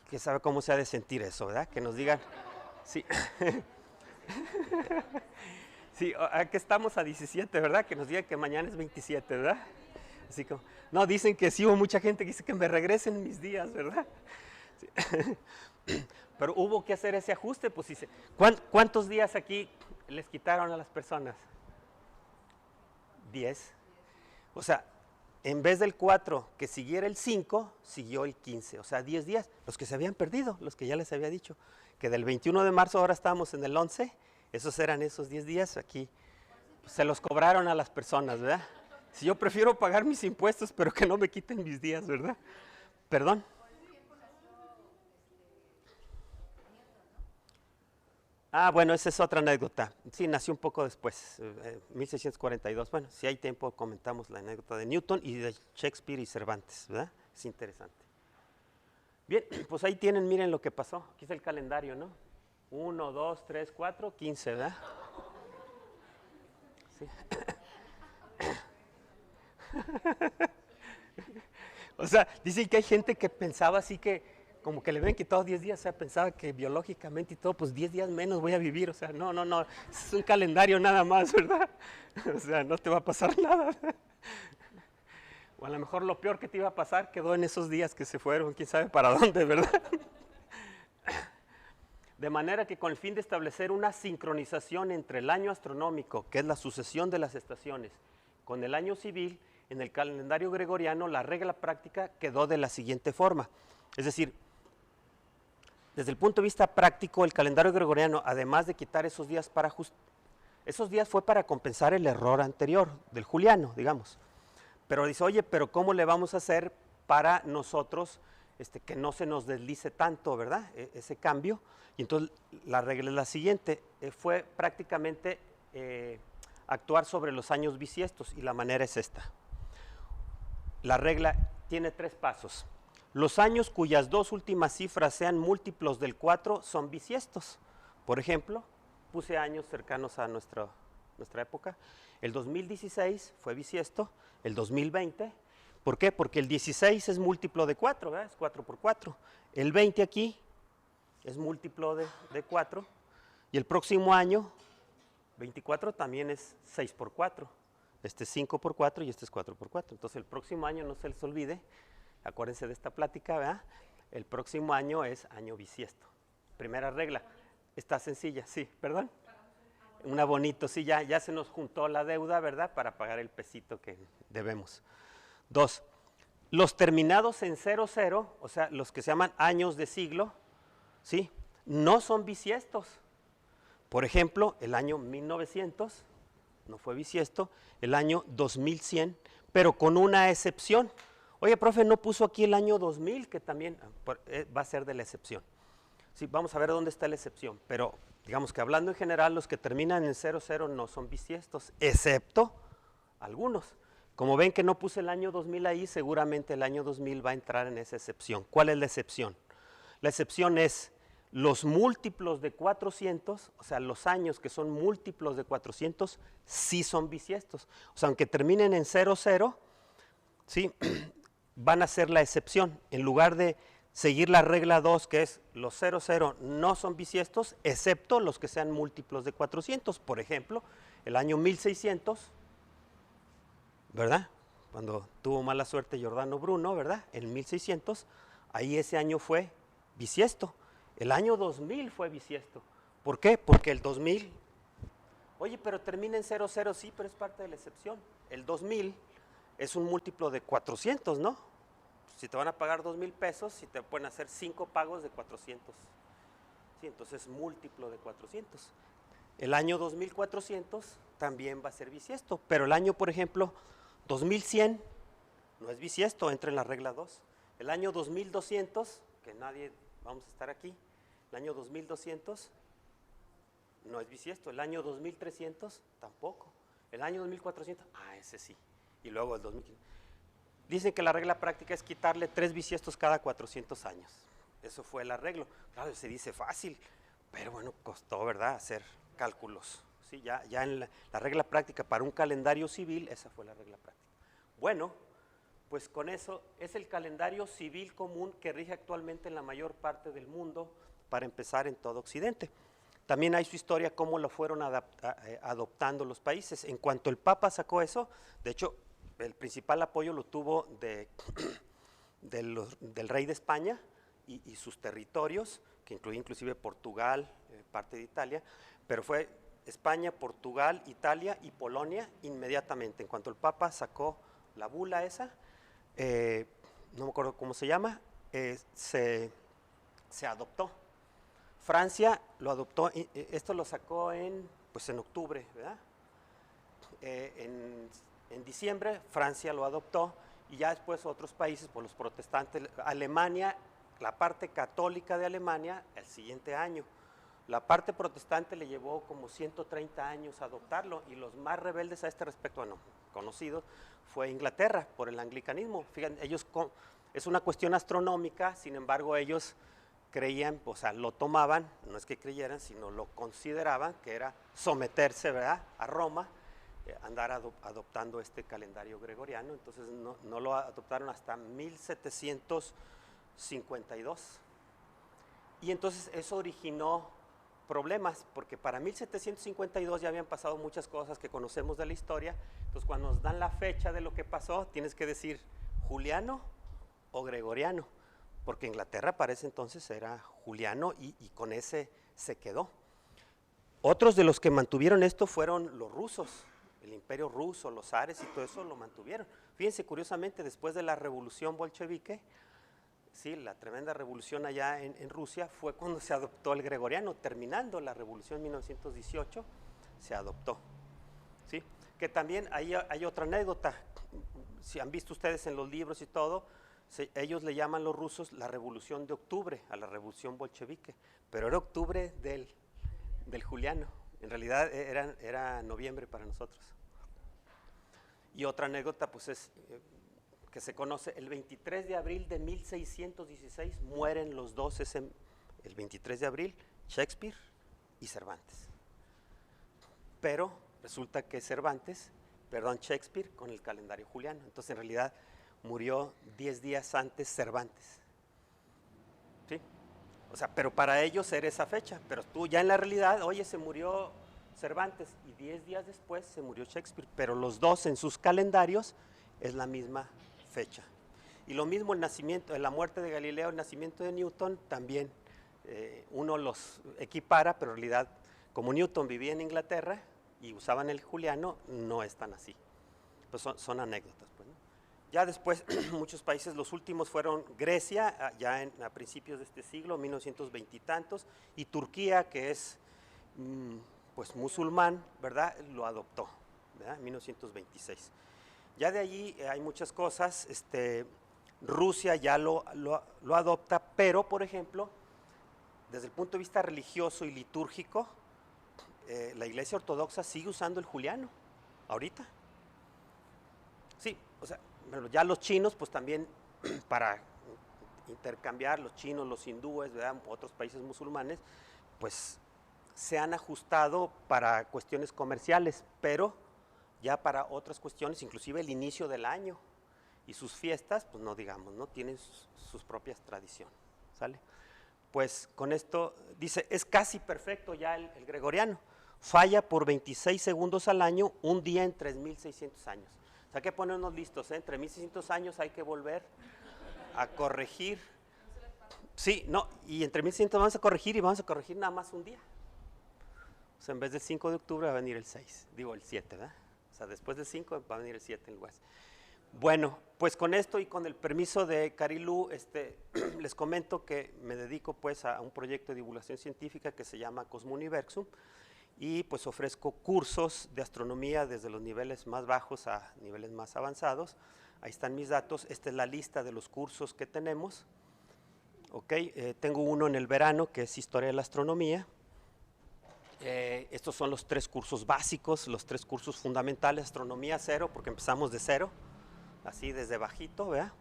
[SPEAKER 1] ¿Quién sabe cómo se ha de sentir eso, verdad? Que nos digan, sí. Sí, aquí estamos a 17, ¿verdad? Que nos digan que mañana es 27, ¿verdad? Así como, no, dicen que sí, hubo mucha gente que dice que me regresen mis días, ¿verdad? Sí. Pero hubo que hacer ese ajuste, pues dice, ¿cuántos días aquí les quitaron a las personas? 10. O sea, en vez del 4 que siguiera el 5, siguió el 15, o sea, 10 días, los que se habían perdido, los que ya les había dicho, que del 21 de marzo ahora estábamos en el 11, esos eran esos 10 días, aquí pues, se los cobraron a las personas, ¿verdad? Si yo prefiero pagar mis impuestos, pero que no me quiten mis días, ¿verdad? ¿Perdón? Bueno, esa es otra anécdota. Sí, nació un poco después, 1642. Bueno, si hay tiempo comentamos la anécdota de Newton y de Shakespeare y Cervantes, ¿verdad? Es interesante. Bien, pues ahí tienen, miren lo que pasó. Aquí está el calendario, ¿no? 1, 2, 3, 4, 15, ¿verdad? Sí. O sea, dicen que hay gente que pensaba así que como que le ven quitado 10 días, o sea, pensaba que biológicamente y todo, pues 10 días menos voy a vivir, o sea, no, es un calendario nada más, ¿verdad? O sea, no te va a pasar nada. O a lo mejor lo peor que te iba a pasar quedó en esos días que se fueron, quién sabe para dónde, ¿verdad? De manera que con el fin de establecer una sincronización entre el año astronómico, que es la sucesión de las estaciones, con el año civil, en el calendario gregoriano la regla práctica quedó de la siguiente forma. Es decir, desde el punto de vista práctico, el calendario gregoriano, además de quitar esos días esos días fue para compensar el error anterior del juliano, digamos. Pero dice, oye, pero ¿cómo le vamos a hacer para nosotros que no se nos deslice tanto, ¿verdad? Ese cambio. Y entonces la regla es la siguiente, fue prácticamente actuar sobre los años bisiestos y la manera es esta. La regla tiene 3 pasos. Los años cuyas 2 últimas cifras sean múltiplos del 4 son bisiestos. Por ejemplo, puse años cercanos a nuestra época. El 2016 fue bisiesto, el 2020. ¿Por qué? Porque el 16 es múltiplo de 4, ¿verdad? Es 4 por 4. El 20 aquí es múltiplo de 4. Y el próximo año, 24, también es 6 por 4. Este es 5 por 4 y este es 4 por 4. Entonces el próximo año, no se les olvide, acuérdense de esta plática, ¿verdad? El próximo año es año bisiesto. Primera regla. Está sencilla, sí, ¿perdón? Un abonito, sí, ya se nos juntó la deuda, ¿verdad? Para pagar el pesito que debemos. 2. Los terminados en 00, o sea, los que se llaman años de siglo, ¿sí? No son bisiestos. Por ejemplo, el año 1900 no fue bisiesto, el año 2100, pero con una excepción. Oye, profe, ¿no puso aquí el año 2000, que también va a ser de la excepción? Sí, vamos a ver dónde está la excepción, pero digamos que hablando en general, los que terminan en 00 no son bisiestos, excepto algunos. Como ven que no puse el año 2000 ahí, seguramente el año 2000 va a entrar en esa excepción. ¿Cuál es la excepción? La excepción es Los múltiplos de 400, o sea, los años que son múltiplos de 400, sí son bisiestos. O sea, aunque terminen en 00, ¿sí? Van a ser la excepción. En lugar de seguir la regla 2, que es los 00 no son bisiestos, excepto los que sean múltiplos de 400. Por ejemplo, el año 1600, ¿verdad? Cuando tuvo mala suerte Giordano Bruno, ¿verdad? En 1600, ahí ese año fue bisiesto. El año 2000 fue bisiesto. ¿Por qué? Porque el 2000, oye, pero termina en 00, sí, pero es parte de la excepción. El 2000 es un múltiplo de 400, ¿no? Si te van a pagar 2,000 pesos, si te pueden hacer 5 pagos de 400. Sí, entonces múltiplo de 400. El año 2400 también va a ser bisiesto, pero el año, por ejemplo, 2100 no es bisiesto, entra en la regla 2. El año 2200, que nadie vamos a estar aquí, el año 2200 no es bisiesto. El año 2300 tampoco. El año 2400, ese sí. Y luego el 2500. Dicen que la regla práctica es quitarle 3 bisiestos cada 400 años. Eso fue el arreglo. Claro, se dice fácil, pero bueno, costó, ¿verdad?, hacer cálculos. Sí, ya en la regla práctica para un calendario civil, esa fue la regla práctica. Bueno, pues con eso es el calendario civil común que rige actualmente en la mayor parte del mundo, para empezar en todo Occidente. También hay su historia, cómo lo fueron adoptando los países. En cuanto el Papa sacó eso, de hecho, el principal apoyo lo tuvo del rey de España y sus territorios, que incluye inclusive Portugal, parte de Italia, pero fue España, Portugal, Italia y Polonia inmediatamente. En cuanto el Papa sacó la bula esa, no me acuerdo cómo se llama, se adoptó. Francia lo adoptó, esto lo sacó en octubre, ¿verdad? En diciembre Francia lo adoptó, y ya después otros países, por los protestantes. Alemania, la parte católica de Alemania, el siguiente año. La parte protestante le llevó como 130 años adoptarlo, y los más rebeldes a este respecto, bueno, conocidos, fue Inglaterra por el anglicanismo. Fíjense, ellos, es una cuestión astronómica, sin embargo ellos creían, o sea, lo tomaban, no es que creyeran, sino lo consideraban que era someterse, ¿verdad?, a Roma, andar adoptando este calendario gregoriano. Entonces no lo adoptaron hasta 1752. Y entonces eso originó problemas, porque para 1752 ya habían pasado muchas cosas que conocemos de la historia. Entonces cuando nos dan la fecha de lo que pasó, tienes que decir juliano o gregoriano, porque Inglaterra para ese entonces era juliano, y con ese se quedó. Otros de los que mantuvieron esto fueron los rusos, el imperio ruso, los zares y todo eso lo mantuvieron. Fíjense, curiosamente, después de la revolución bolchevique, sí, la tremenda revolución allá en Rusia, fue cuando se adoptó el gregoriano. Terminando la revolución en 1918, se adoptó. ¿Sí? Que también hay otra anécdota. Si han visto ustedes en los libros y todo, ellos le llaman, los rusos, la revolución de octubre, a la revolución bolchevique, pero era octubre del juliano. En realidad era noviembre para nosotros. Y otra anécdota, pues es que se conoce, el 23 de abril de 1616 mueren los dos, el 23 de abril, Shakespeare y Cervantes. Pero resulta que Shakespeare con el calendario juliano. Entonces en realidad murió 10 días antes Cervantes. ¿Sí? O sea, pero para ellos era esa fecha, pero tú ya en la realidad, oye, se murió Cervantes y 10 días después se murió Shakespeare, pero los dos en sus calendarios es la misma fecha. Y lo mismo el nacimiento, la muerte de Galileo, el nacimiento de Newton, también uno los equipara, pero en realidad, como Newton vivía en Inglaterra y usaban el juliano, no es tan así. Pues son anécdotas, pues, ¿no? Ya después, muchos países, los últimos fueron Grecia, ya a principios de este siglo, 1920 y tantos, y Turquía, que es pues musulmán, ¿verdad?, lo adoptó, ¿verdad?, en 1926. Ya de allí hay muchas cosas. Rusia ya lo adopta, pero, por ejemplo, desde el punto de vista religioso y litúrgico, la Iglesia Ortodoxa sigue usando el juliano, ahorita. Sí, o sea, ya los chinos, pues también, para intercambiar, los chinos, los hindúes, ¿verdad? Otros países musulmanes, pues se han ajustado para cuestiones comerciales, pero ya para otras cuestiones, inclusive el inicio del año y sus fiestas, pues no digamos, ¿no? Tienen sus propias tradiciones, ¿sale? Pues con esto, dice, es casi perfecto ya el gregoriano, falla por 26 segundos al año, un día en 3.600 años. O sea, hay que ponernos listos, ¿eh? En 3.600 años hay que volver a corregir. Sí, no, y en 3.600 vamos a corregir y vamos a corregir nada más un día. O sea, en vez del 5 de octubre va a venir el 6, digo el 7, ¿verdad? O sea, después del 5 va a venir el 7 en lugar. Bueno, pues con esto y con el permiso de Carilú, les comento que me dedico pues a un proyecto de divulgación científica que se llama Cosmuniversum y pues ofrezco cursos de astronomía desde los niveles más bajos a niveles más avanzados. Ahí están mis datos, esta es la lista de los cursos que tenemos. Ok, tengo uno en el verano que es Historia de la Astronomía. Estos son los 3 cursos básicos, los 3 cursos fundamentales, Astronomía 0, porque empezamos de 0, así desde bajito, ¿verdad?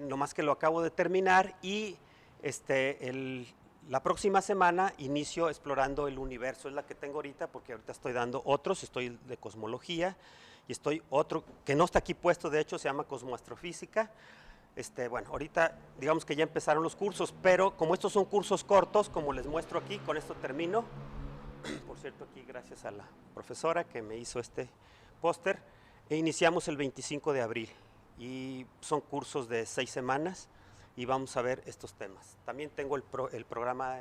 [SPEAKER 1] Nomás que lo acabo de terminar y la próxima semana inicio explorando el universo, es la que tengo ahorita porque ahorita estoy dando otros, estoy de cosmología y estoy otro que no está aquí puesto, de hecho se llama cosmoastrofísica. Bueno, ahorita digamos que ya empezaron los cursos, pero como estos son cursos cortos, como les muestro aquí, con esto termino. Por cierto, aquí gracias a la profesora que me hizo este póster, iniciamos el 25 de abril y son cursos de 6 semanas y vamos a ver estos temas. También tengo el programa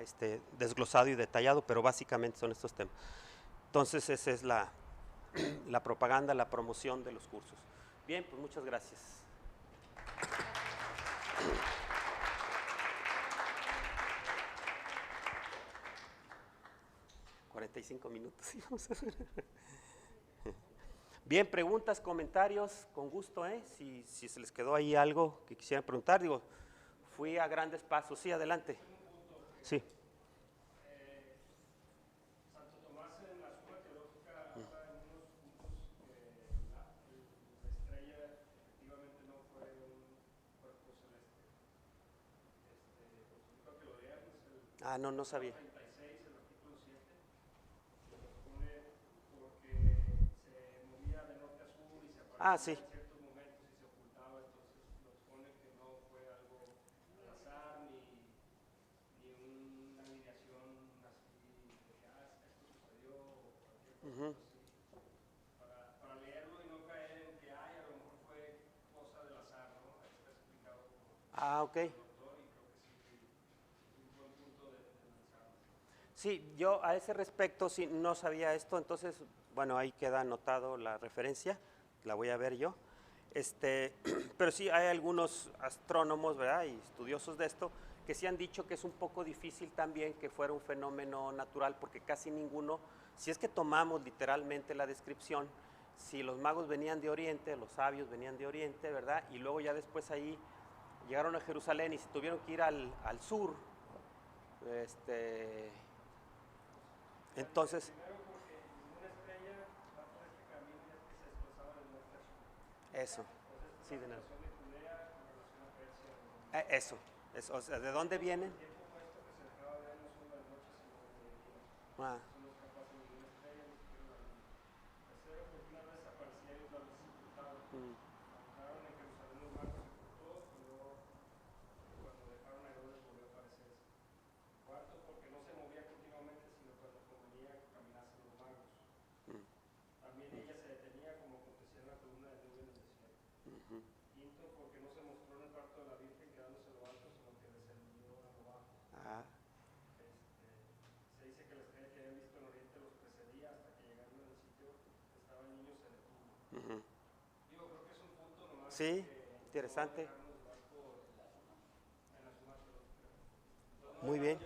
[SPEAKER 1] desglosado y detallado, pero básicamente son estos temas. Entonces esa es la propaganda, la promoción de los cursos. Bien, pues muchas gracias. 45 minutos. Bien, preguntas, comentarios, con gusto, si se les quedó ahí algo que quisieran preguntar, digo, fui a grandes pasos. Sí, adelante. Sí.
[SPEAKER 2] Santo Tomás en la suma teológica habla en unos puntos que la estrella efectivamente no fue un cuerpo celeste. Pues creo que lo lean, es el
[SPEAKER 1] No sabía.
[SPEAKER 2] 36, el artículo 7, que lo pone porque se movía de norte a sur y se aparecía
[SPEAKER 1] Sí.
[SPEAKER 2] en ciertos momentos y se ocultaba, entonces lo pone que no fue algo al azar ni una alineación así de que esto sucedió o cualquier cosa así. Para leerlo y no caer en que a lo mejor fue cosa del azar, ¿no? Está explicado
[SPEAKER 1] Ok.
[SPEAKER 2] por el doctor y creo que sí es un buen punto de analizarlo.
[SPEAKER 1] Sí, yo a ese respecto sí no sabía esto, entonces, bueno, ahí queda anotado la referencia, la voy a ver yo. Pero sí hay algunos astrónomos, ¿verdad? Y estudiosos de esto que sí han dicho que es un poco difícil también que fuera un fenómeno natural porque casi ninguno, si es que tomamos literalmente la descripción, si los magos venían de Oriente, los sabios venían de Oriente, ¿verdad? Y luego ya después ahí llegaron a Jerusalén y se tuvieron que ir al sur, entonces...
[SPEAKER 2] Primero porque ninguna estrella va por este camino ya que se desplazaba del norte a sur.
[SPEAKER 1] Eso,
[SPEAKER 2] Entonces,
[SPEAKER 1] sí,
[SPEAKER 2] la
[SPEAKER 1] de nada.
[SPEAKER 2] relación de Judea con relación a Persia.
[SPEAKER 1] Eso, o sea, ¿de dónde vienen?
[SPEAKER 2] El tiempo puesto que se dejaba ver no solo de noche, sino de día.
[SPEAKER 1] Ah,
[SPEAKER 2] Son los capaces de ninguna estrella, ni siquiera la luna. Tercero, porque una vez aparecía y otra vez se ocultaba. Entraron en Jerusalén los magos, se ocultó, y luego cuando dejaron a Herodes volvió a aparecerse. Cuarto, porque no se movía continuamente, sino cuando convenía que caminasen los magos. También ella se detenía como acontecía en la columna de nube en el desierto. Quinto, porque no se mostró en el parto de la Virgen quedándose en lo alto, sino que descendió a lo bajo. Se dice que la estrella que habían visto en Oriente los precedía hasta que llegando en el sitio que estaba el niño se detuvo. Digo, creo que es un punto nomás.
[SPEAKER 1] Sí, interesante. Muy bien.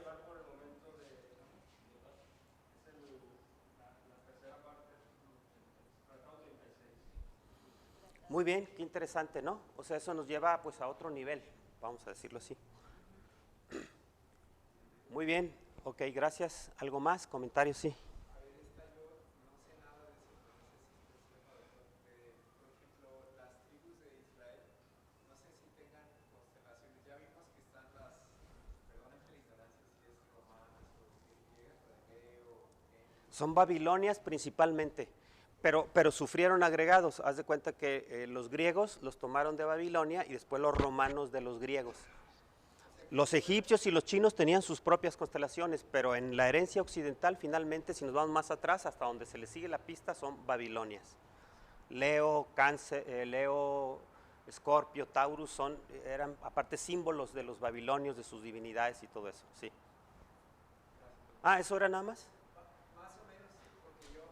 [SPEAKER 1] Muy bien, qué interesante, ¿no? O sea, eso nos lleva pues a otro nivel, vamos a decirlo así. Muy bien, ok, gracias. ¿Algo más? ¿Comentarios? Sí. Son Babilonias principalmente, pero sufrieron agregados. Haz de cuenta que los griegos los tomaron de Babilonia y después los romanos de los griegos. Los egipcios y los chinos tenían sus propias constelaciones, pero en la herencia occidental, finalmente, si nos vamos más atrás, hasta donde se le sigue la pista, son Babilonias. Leo, Cáncer, Leo, Escorpio, Taurus eran aparte símbolos de los babilonios, de sus divinidades y todo eso, sí. Ah, ¿eso era nada más?
[SPEAKER 3] Más o menos sí, porque yo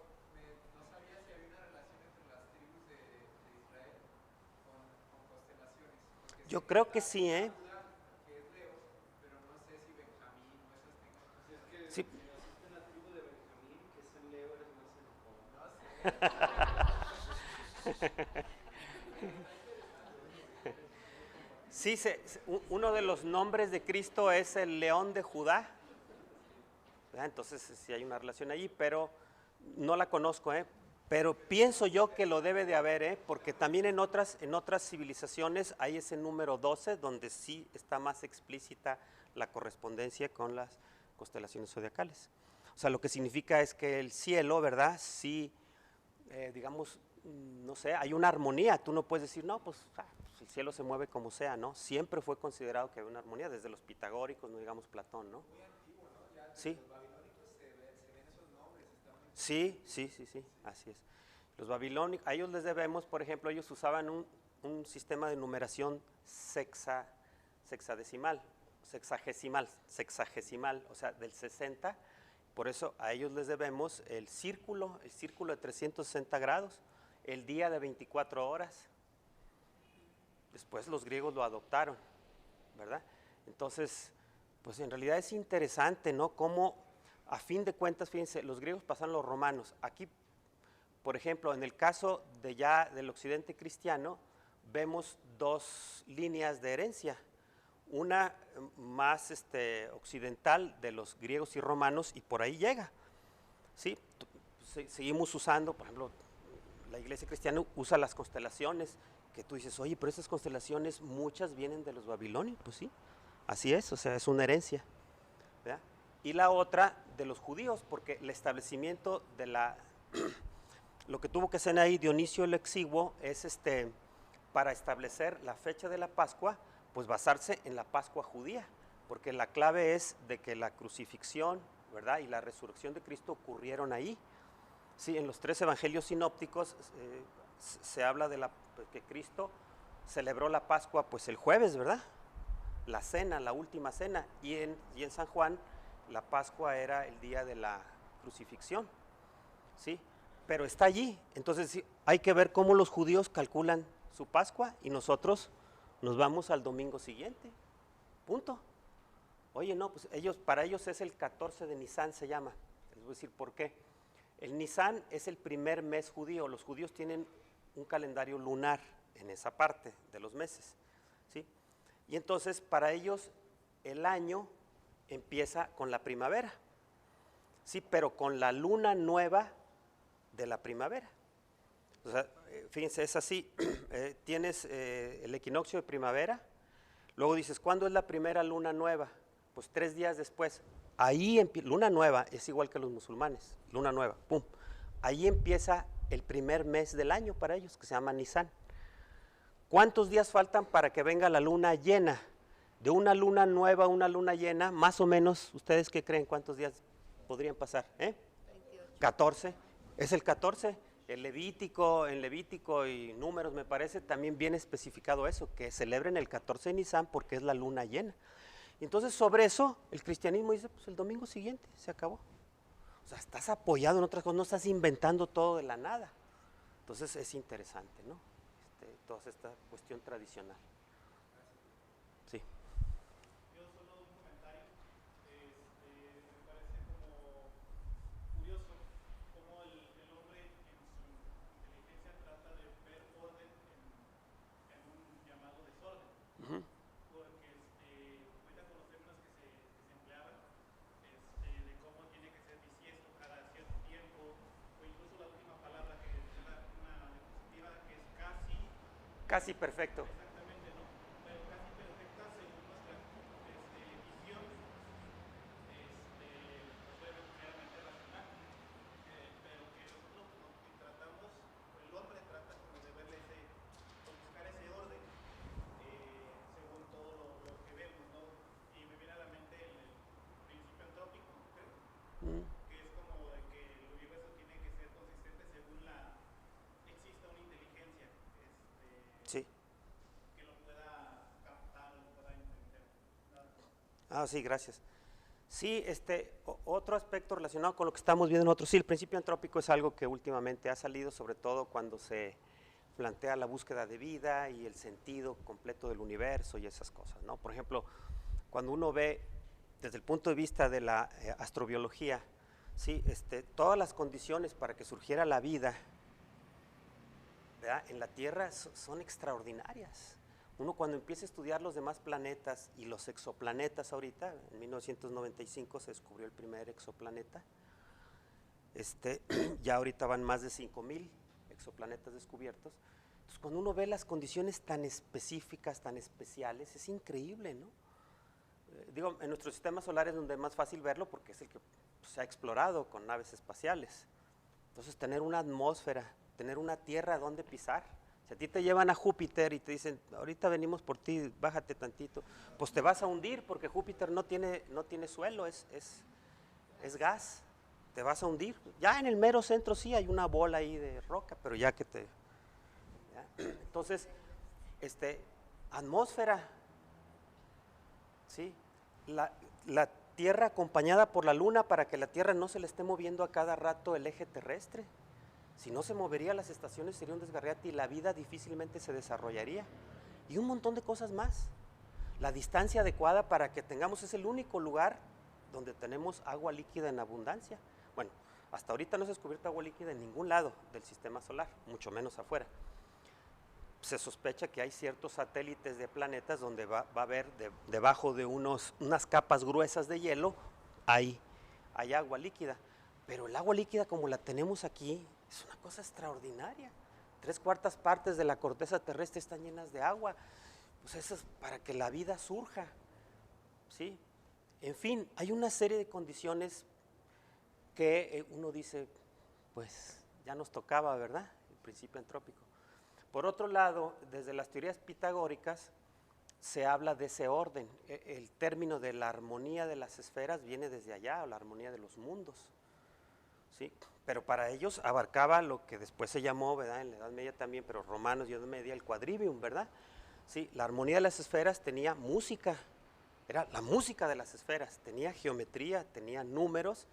[SPEAKER 3] no sabía si había una relación entre las tribus de Israel con constelaciones.
[SPEAKER 1] Yo creo que sí, ¿eh?
[SPEAKER 3] Que es Leo, pero no sé si Benjamín o esas tengan.
[SPEAKER 2] Si es que
[SPEAKER 1] Sí.
[SPEAKER 2] si naciste en la tribu de Benjamín, que es en Leo, eres más enojón.
[SPEAKER 1] Sí, uno de los nombres de Cristo es el León de Judá. Entonces sí hay una relación allí, pero no la conozco, pero pienso yo que lo debe de haber, porque también en otras civilizaciones hay ese número 12 donde sí está más explícita la correspondencia con las constelaciones zodiacales. O sea, lo que significa es que el cielo, ¿verdad? Sí, digamos, no sé, hay una armonía. Tú no puedes decir, no, pues el cielo se mueve como sea, ¿no? Siempre fue considerado que había una armonía, desde los pitagóricos, no digamos Platón, ¿no?
[SPEAKER 3] Muy antiguo, ¿no? Ya
[SPEAKER 1] Sí.
[SPEAKER 3] los babilónicos se ven esos nombres. Están muy...
[SPEAKER 1] Sí, así es. Los babilónicos, a ellos les debemos, por ejemplo, ellos usaban un sistema de numeración sexagesimal, o sea, del 60. Por eso a ellos les debemos el círculo de 360 grados, el día de 24 horas. Después los griegos lo adoptaron, ¿verdad? Entonces, pues en realidad es interesante, ¿no? Cómo, a fin de cuentas, fíjense, los griegos pasaron los romanos. Aquí, por ejemplo, en el caso del occidente cristiano, vemos dos líneas de herencia. Una más occidental de los griegos y romanos, y por ahí llega, ¿sí? Seguimos usando, por ejemplo, la iglesia cristiana usa las constelaciones, que tú dices, oye, pero esas constelaciones muchas vienen de los babilonios. Pues sí, así es, o sea, es una herencia, ¿verdad? Y la otra de los judíos, porque el establecimiento de lo que tuvo que hacer ahí Dionisio el Exiguo es para establecer la fecha de la Pascua, pues basarse en la Pascua judía, porque la clave es de que la crucifixión, ¿verdad? Y la resurrección de Cristo ocurrieron ahí. Sí, en los 3 evangelios sinópticos se habla de que Cristo celebró la Pascua pues el jueves, ¿verdad? La cena, la última cena, y en San Juan la Pascua era el día de la crucifixión, ¿sí? Pero está allí, entonces sí, hay que ver cómo los judíos calculan su Pascua y nosotros nos vamos al domingo siguiente, punto. Oye, no, pues para ellos es el 14 de Nisan, se llama. Les voy a decir por qué. El Nisan es el primer mes judío. Los judíos tienen un calendario lunar en esa parte de los meses, ¿sí? Y entonces para ellos el año empieza con la primavera, sí, pero con la luna nueva de la primavera. O sea, fíjense, es así, tienes el equinoccio de primavera, luego dices, ¿cuándo es la primera luna nueva? Pues 3 días después. Ahí luna nueva es igual que los musulmanes, luna nueva, pum. Ahí empieza el primer mes del año para ellos, que se llama Nisan. ¿Cuántos días faltan para que venga la luna llena? De una luna nueva a una luna llena, más o menos, ¿ustedes qué creen? ¿Cuántos días podrían pasar?
[SPEAKER 4] 28.
[SPEAKER 1] 14. Es el 14. En Levítico y Números, me parece, también viene especificado eso, que celebren el 14 de Nisan porque es la luna llena. Entonces, sobre eso, el cristianismo dice, pues el domingo siguiente, se acabó. O sea, estás apoyado en otras cosas, no estás inventando todo de la nada. Entonces, es interesante, ¿no? Toda esta cuestión tradicional. Sí.
[SPEAKER 2] Yo solo un comentario. Me parece como curioso cómo el hombre en su inteligencia trata de ver orden en un llamado desorden.
[SPEAKER 1] Uh-huh.
[SPEAKER 2] Porque ahorita conocer unas que se empleaban, de cómo tiene que ser bisiesto cada cierto tiempo, o incluso la última palabra que es una diapositiva que es casi.
[SPEAKER 1] Casi perfecto.
[SPEAKER 2] Exactamente, ¿no? Pero casi perfecta según nuestra visión, pues debe meramente racional.
[SPEAKER 1] Ah, sí, gracias. Sí, otro aspecto relacionado con lo que estamos viendo nosotros, sí, el principio antrópico es algo que últimamente ha salido, sobre todo cuando se plantea la búsqueda de vida y el sentido completo del universo y esas cosas, ¿no? Por ejemplo, cuando uno ve desde el punto de vista de la astrobiología, sí, todas las condiciones para que surgiera la vida, ¿verdad?, en la Tierra son extraordinarias. Uno cuando empieza a estudiar los demás planetas y los exoplanetas ahorita, en 1995 se descubrió el primer exoplaneta, ya ahorita van más de 5,000 exoplanetas descubiertos. Entonces cuando uno ve las condiciones tan específicas, tan especiales, es increíble, ¿no? Digo, en nuestro sistema solar es donde es más fácil verlo porque es el que se ha explorado con naves espaciales. Entonces tener una atmósfera, tener una tierra donde pisar. Si a ti te llevan a Júpiter y te dicen, ahorita venimos por ti, bájate tantito, pues te vas a hundir porque Júpiter no tiene suelo, es gas, te vas a hundir. Ya en el mero centro sí hay una bola ahí de roca, pero ya que te... ¿ya? Entonces, atmósfera, ¿sí? La Tierra acompañada por la Luna para que la Tierra no se le esté moviendo a cada rato el eje terrestre. Si no se movería, las estaciones sería un desgarriate y la vida difícilmente se desarrollaría. Y un montón de cosas más. La distancia adecuada para que tengamos, es el único lugar donde tenemos agua líquida en abundancia. Bueno, hasta ahorita no se ha descubierto agua líquida en ningún lado del sistema solar, mucho menos afuera. Se sospecha que hay ciertos satélites de planetas donde va a haber debajo de unas capas gruesas de hielo, hay agua líquida. Pero el agua líquida como la tenemos aquí es una cosa extraordinaria. 3/4 partes de la corteza terrestre están llenas de agua. Pues eso es para que la vida surja, ¿sí? En fin, hay una serie de condiciones que uno dice, pues ya nos tocaba, ¿verdad? El principio antrópico. Por otro lado, desde las teorías pitagóricas se habla de ese orden. El término de la armonía de las esferas viene desde allá, o la armonía de los mundos, ¿sí? Pero para ellos abarcaba lo que después se llamó, ¿verdad?, en la Edad Media también, pero romanos y Edad Media, el quadrivium, ¿verdad? Sí, la armonía de las esferas tenía música, era la música de las esferas, tenía geometría, tenía números,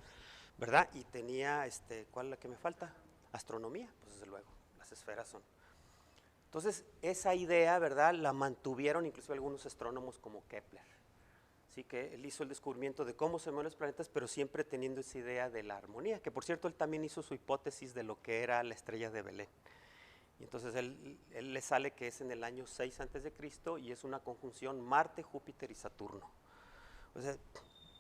[SPEAKER 1] ¿verdad? Y tenía, ¿cuál es la que me falta? Astronomía, pues desde luego, las esferas son. Entonces, esa idea, ¿verdad?, la mantuvieron incluso algunos astrónomos como Kepler. Sí, que él hizo el descubrimiento de cómo se mueven los planetas, pero siempre teniendo esa idea de la armonía, que por cierto él también hizo su hipótesis de lo que era la estrella de Belén. Y entonces él le sale que es en el año 6 a.C. y es una conjunción Marte, Júpiter y Saturno. O sea,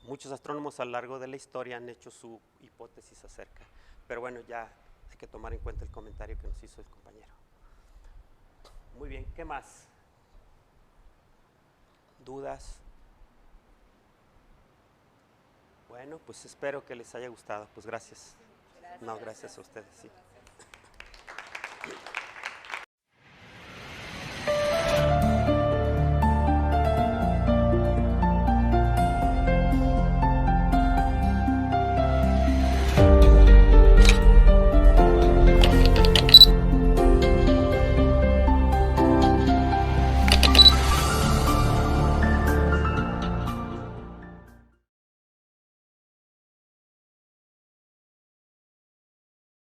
[SPEAKER 1] muchos astrónomos a lo largo de la historia han hecho su hipótesis acerca. Pero bueno, ya hay que tomar en cuenta el comentario que nos hizo el compañero. Muy bien, ¿qué más? ¿Dudas? Bueno, pues espero que les haya gustado. Pues gracias. No, gracias a ustedes, sí.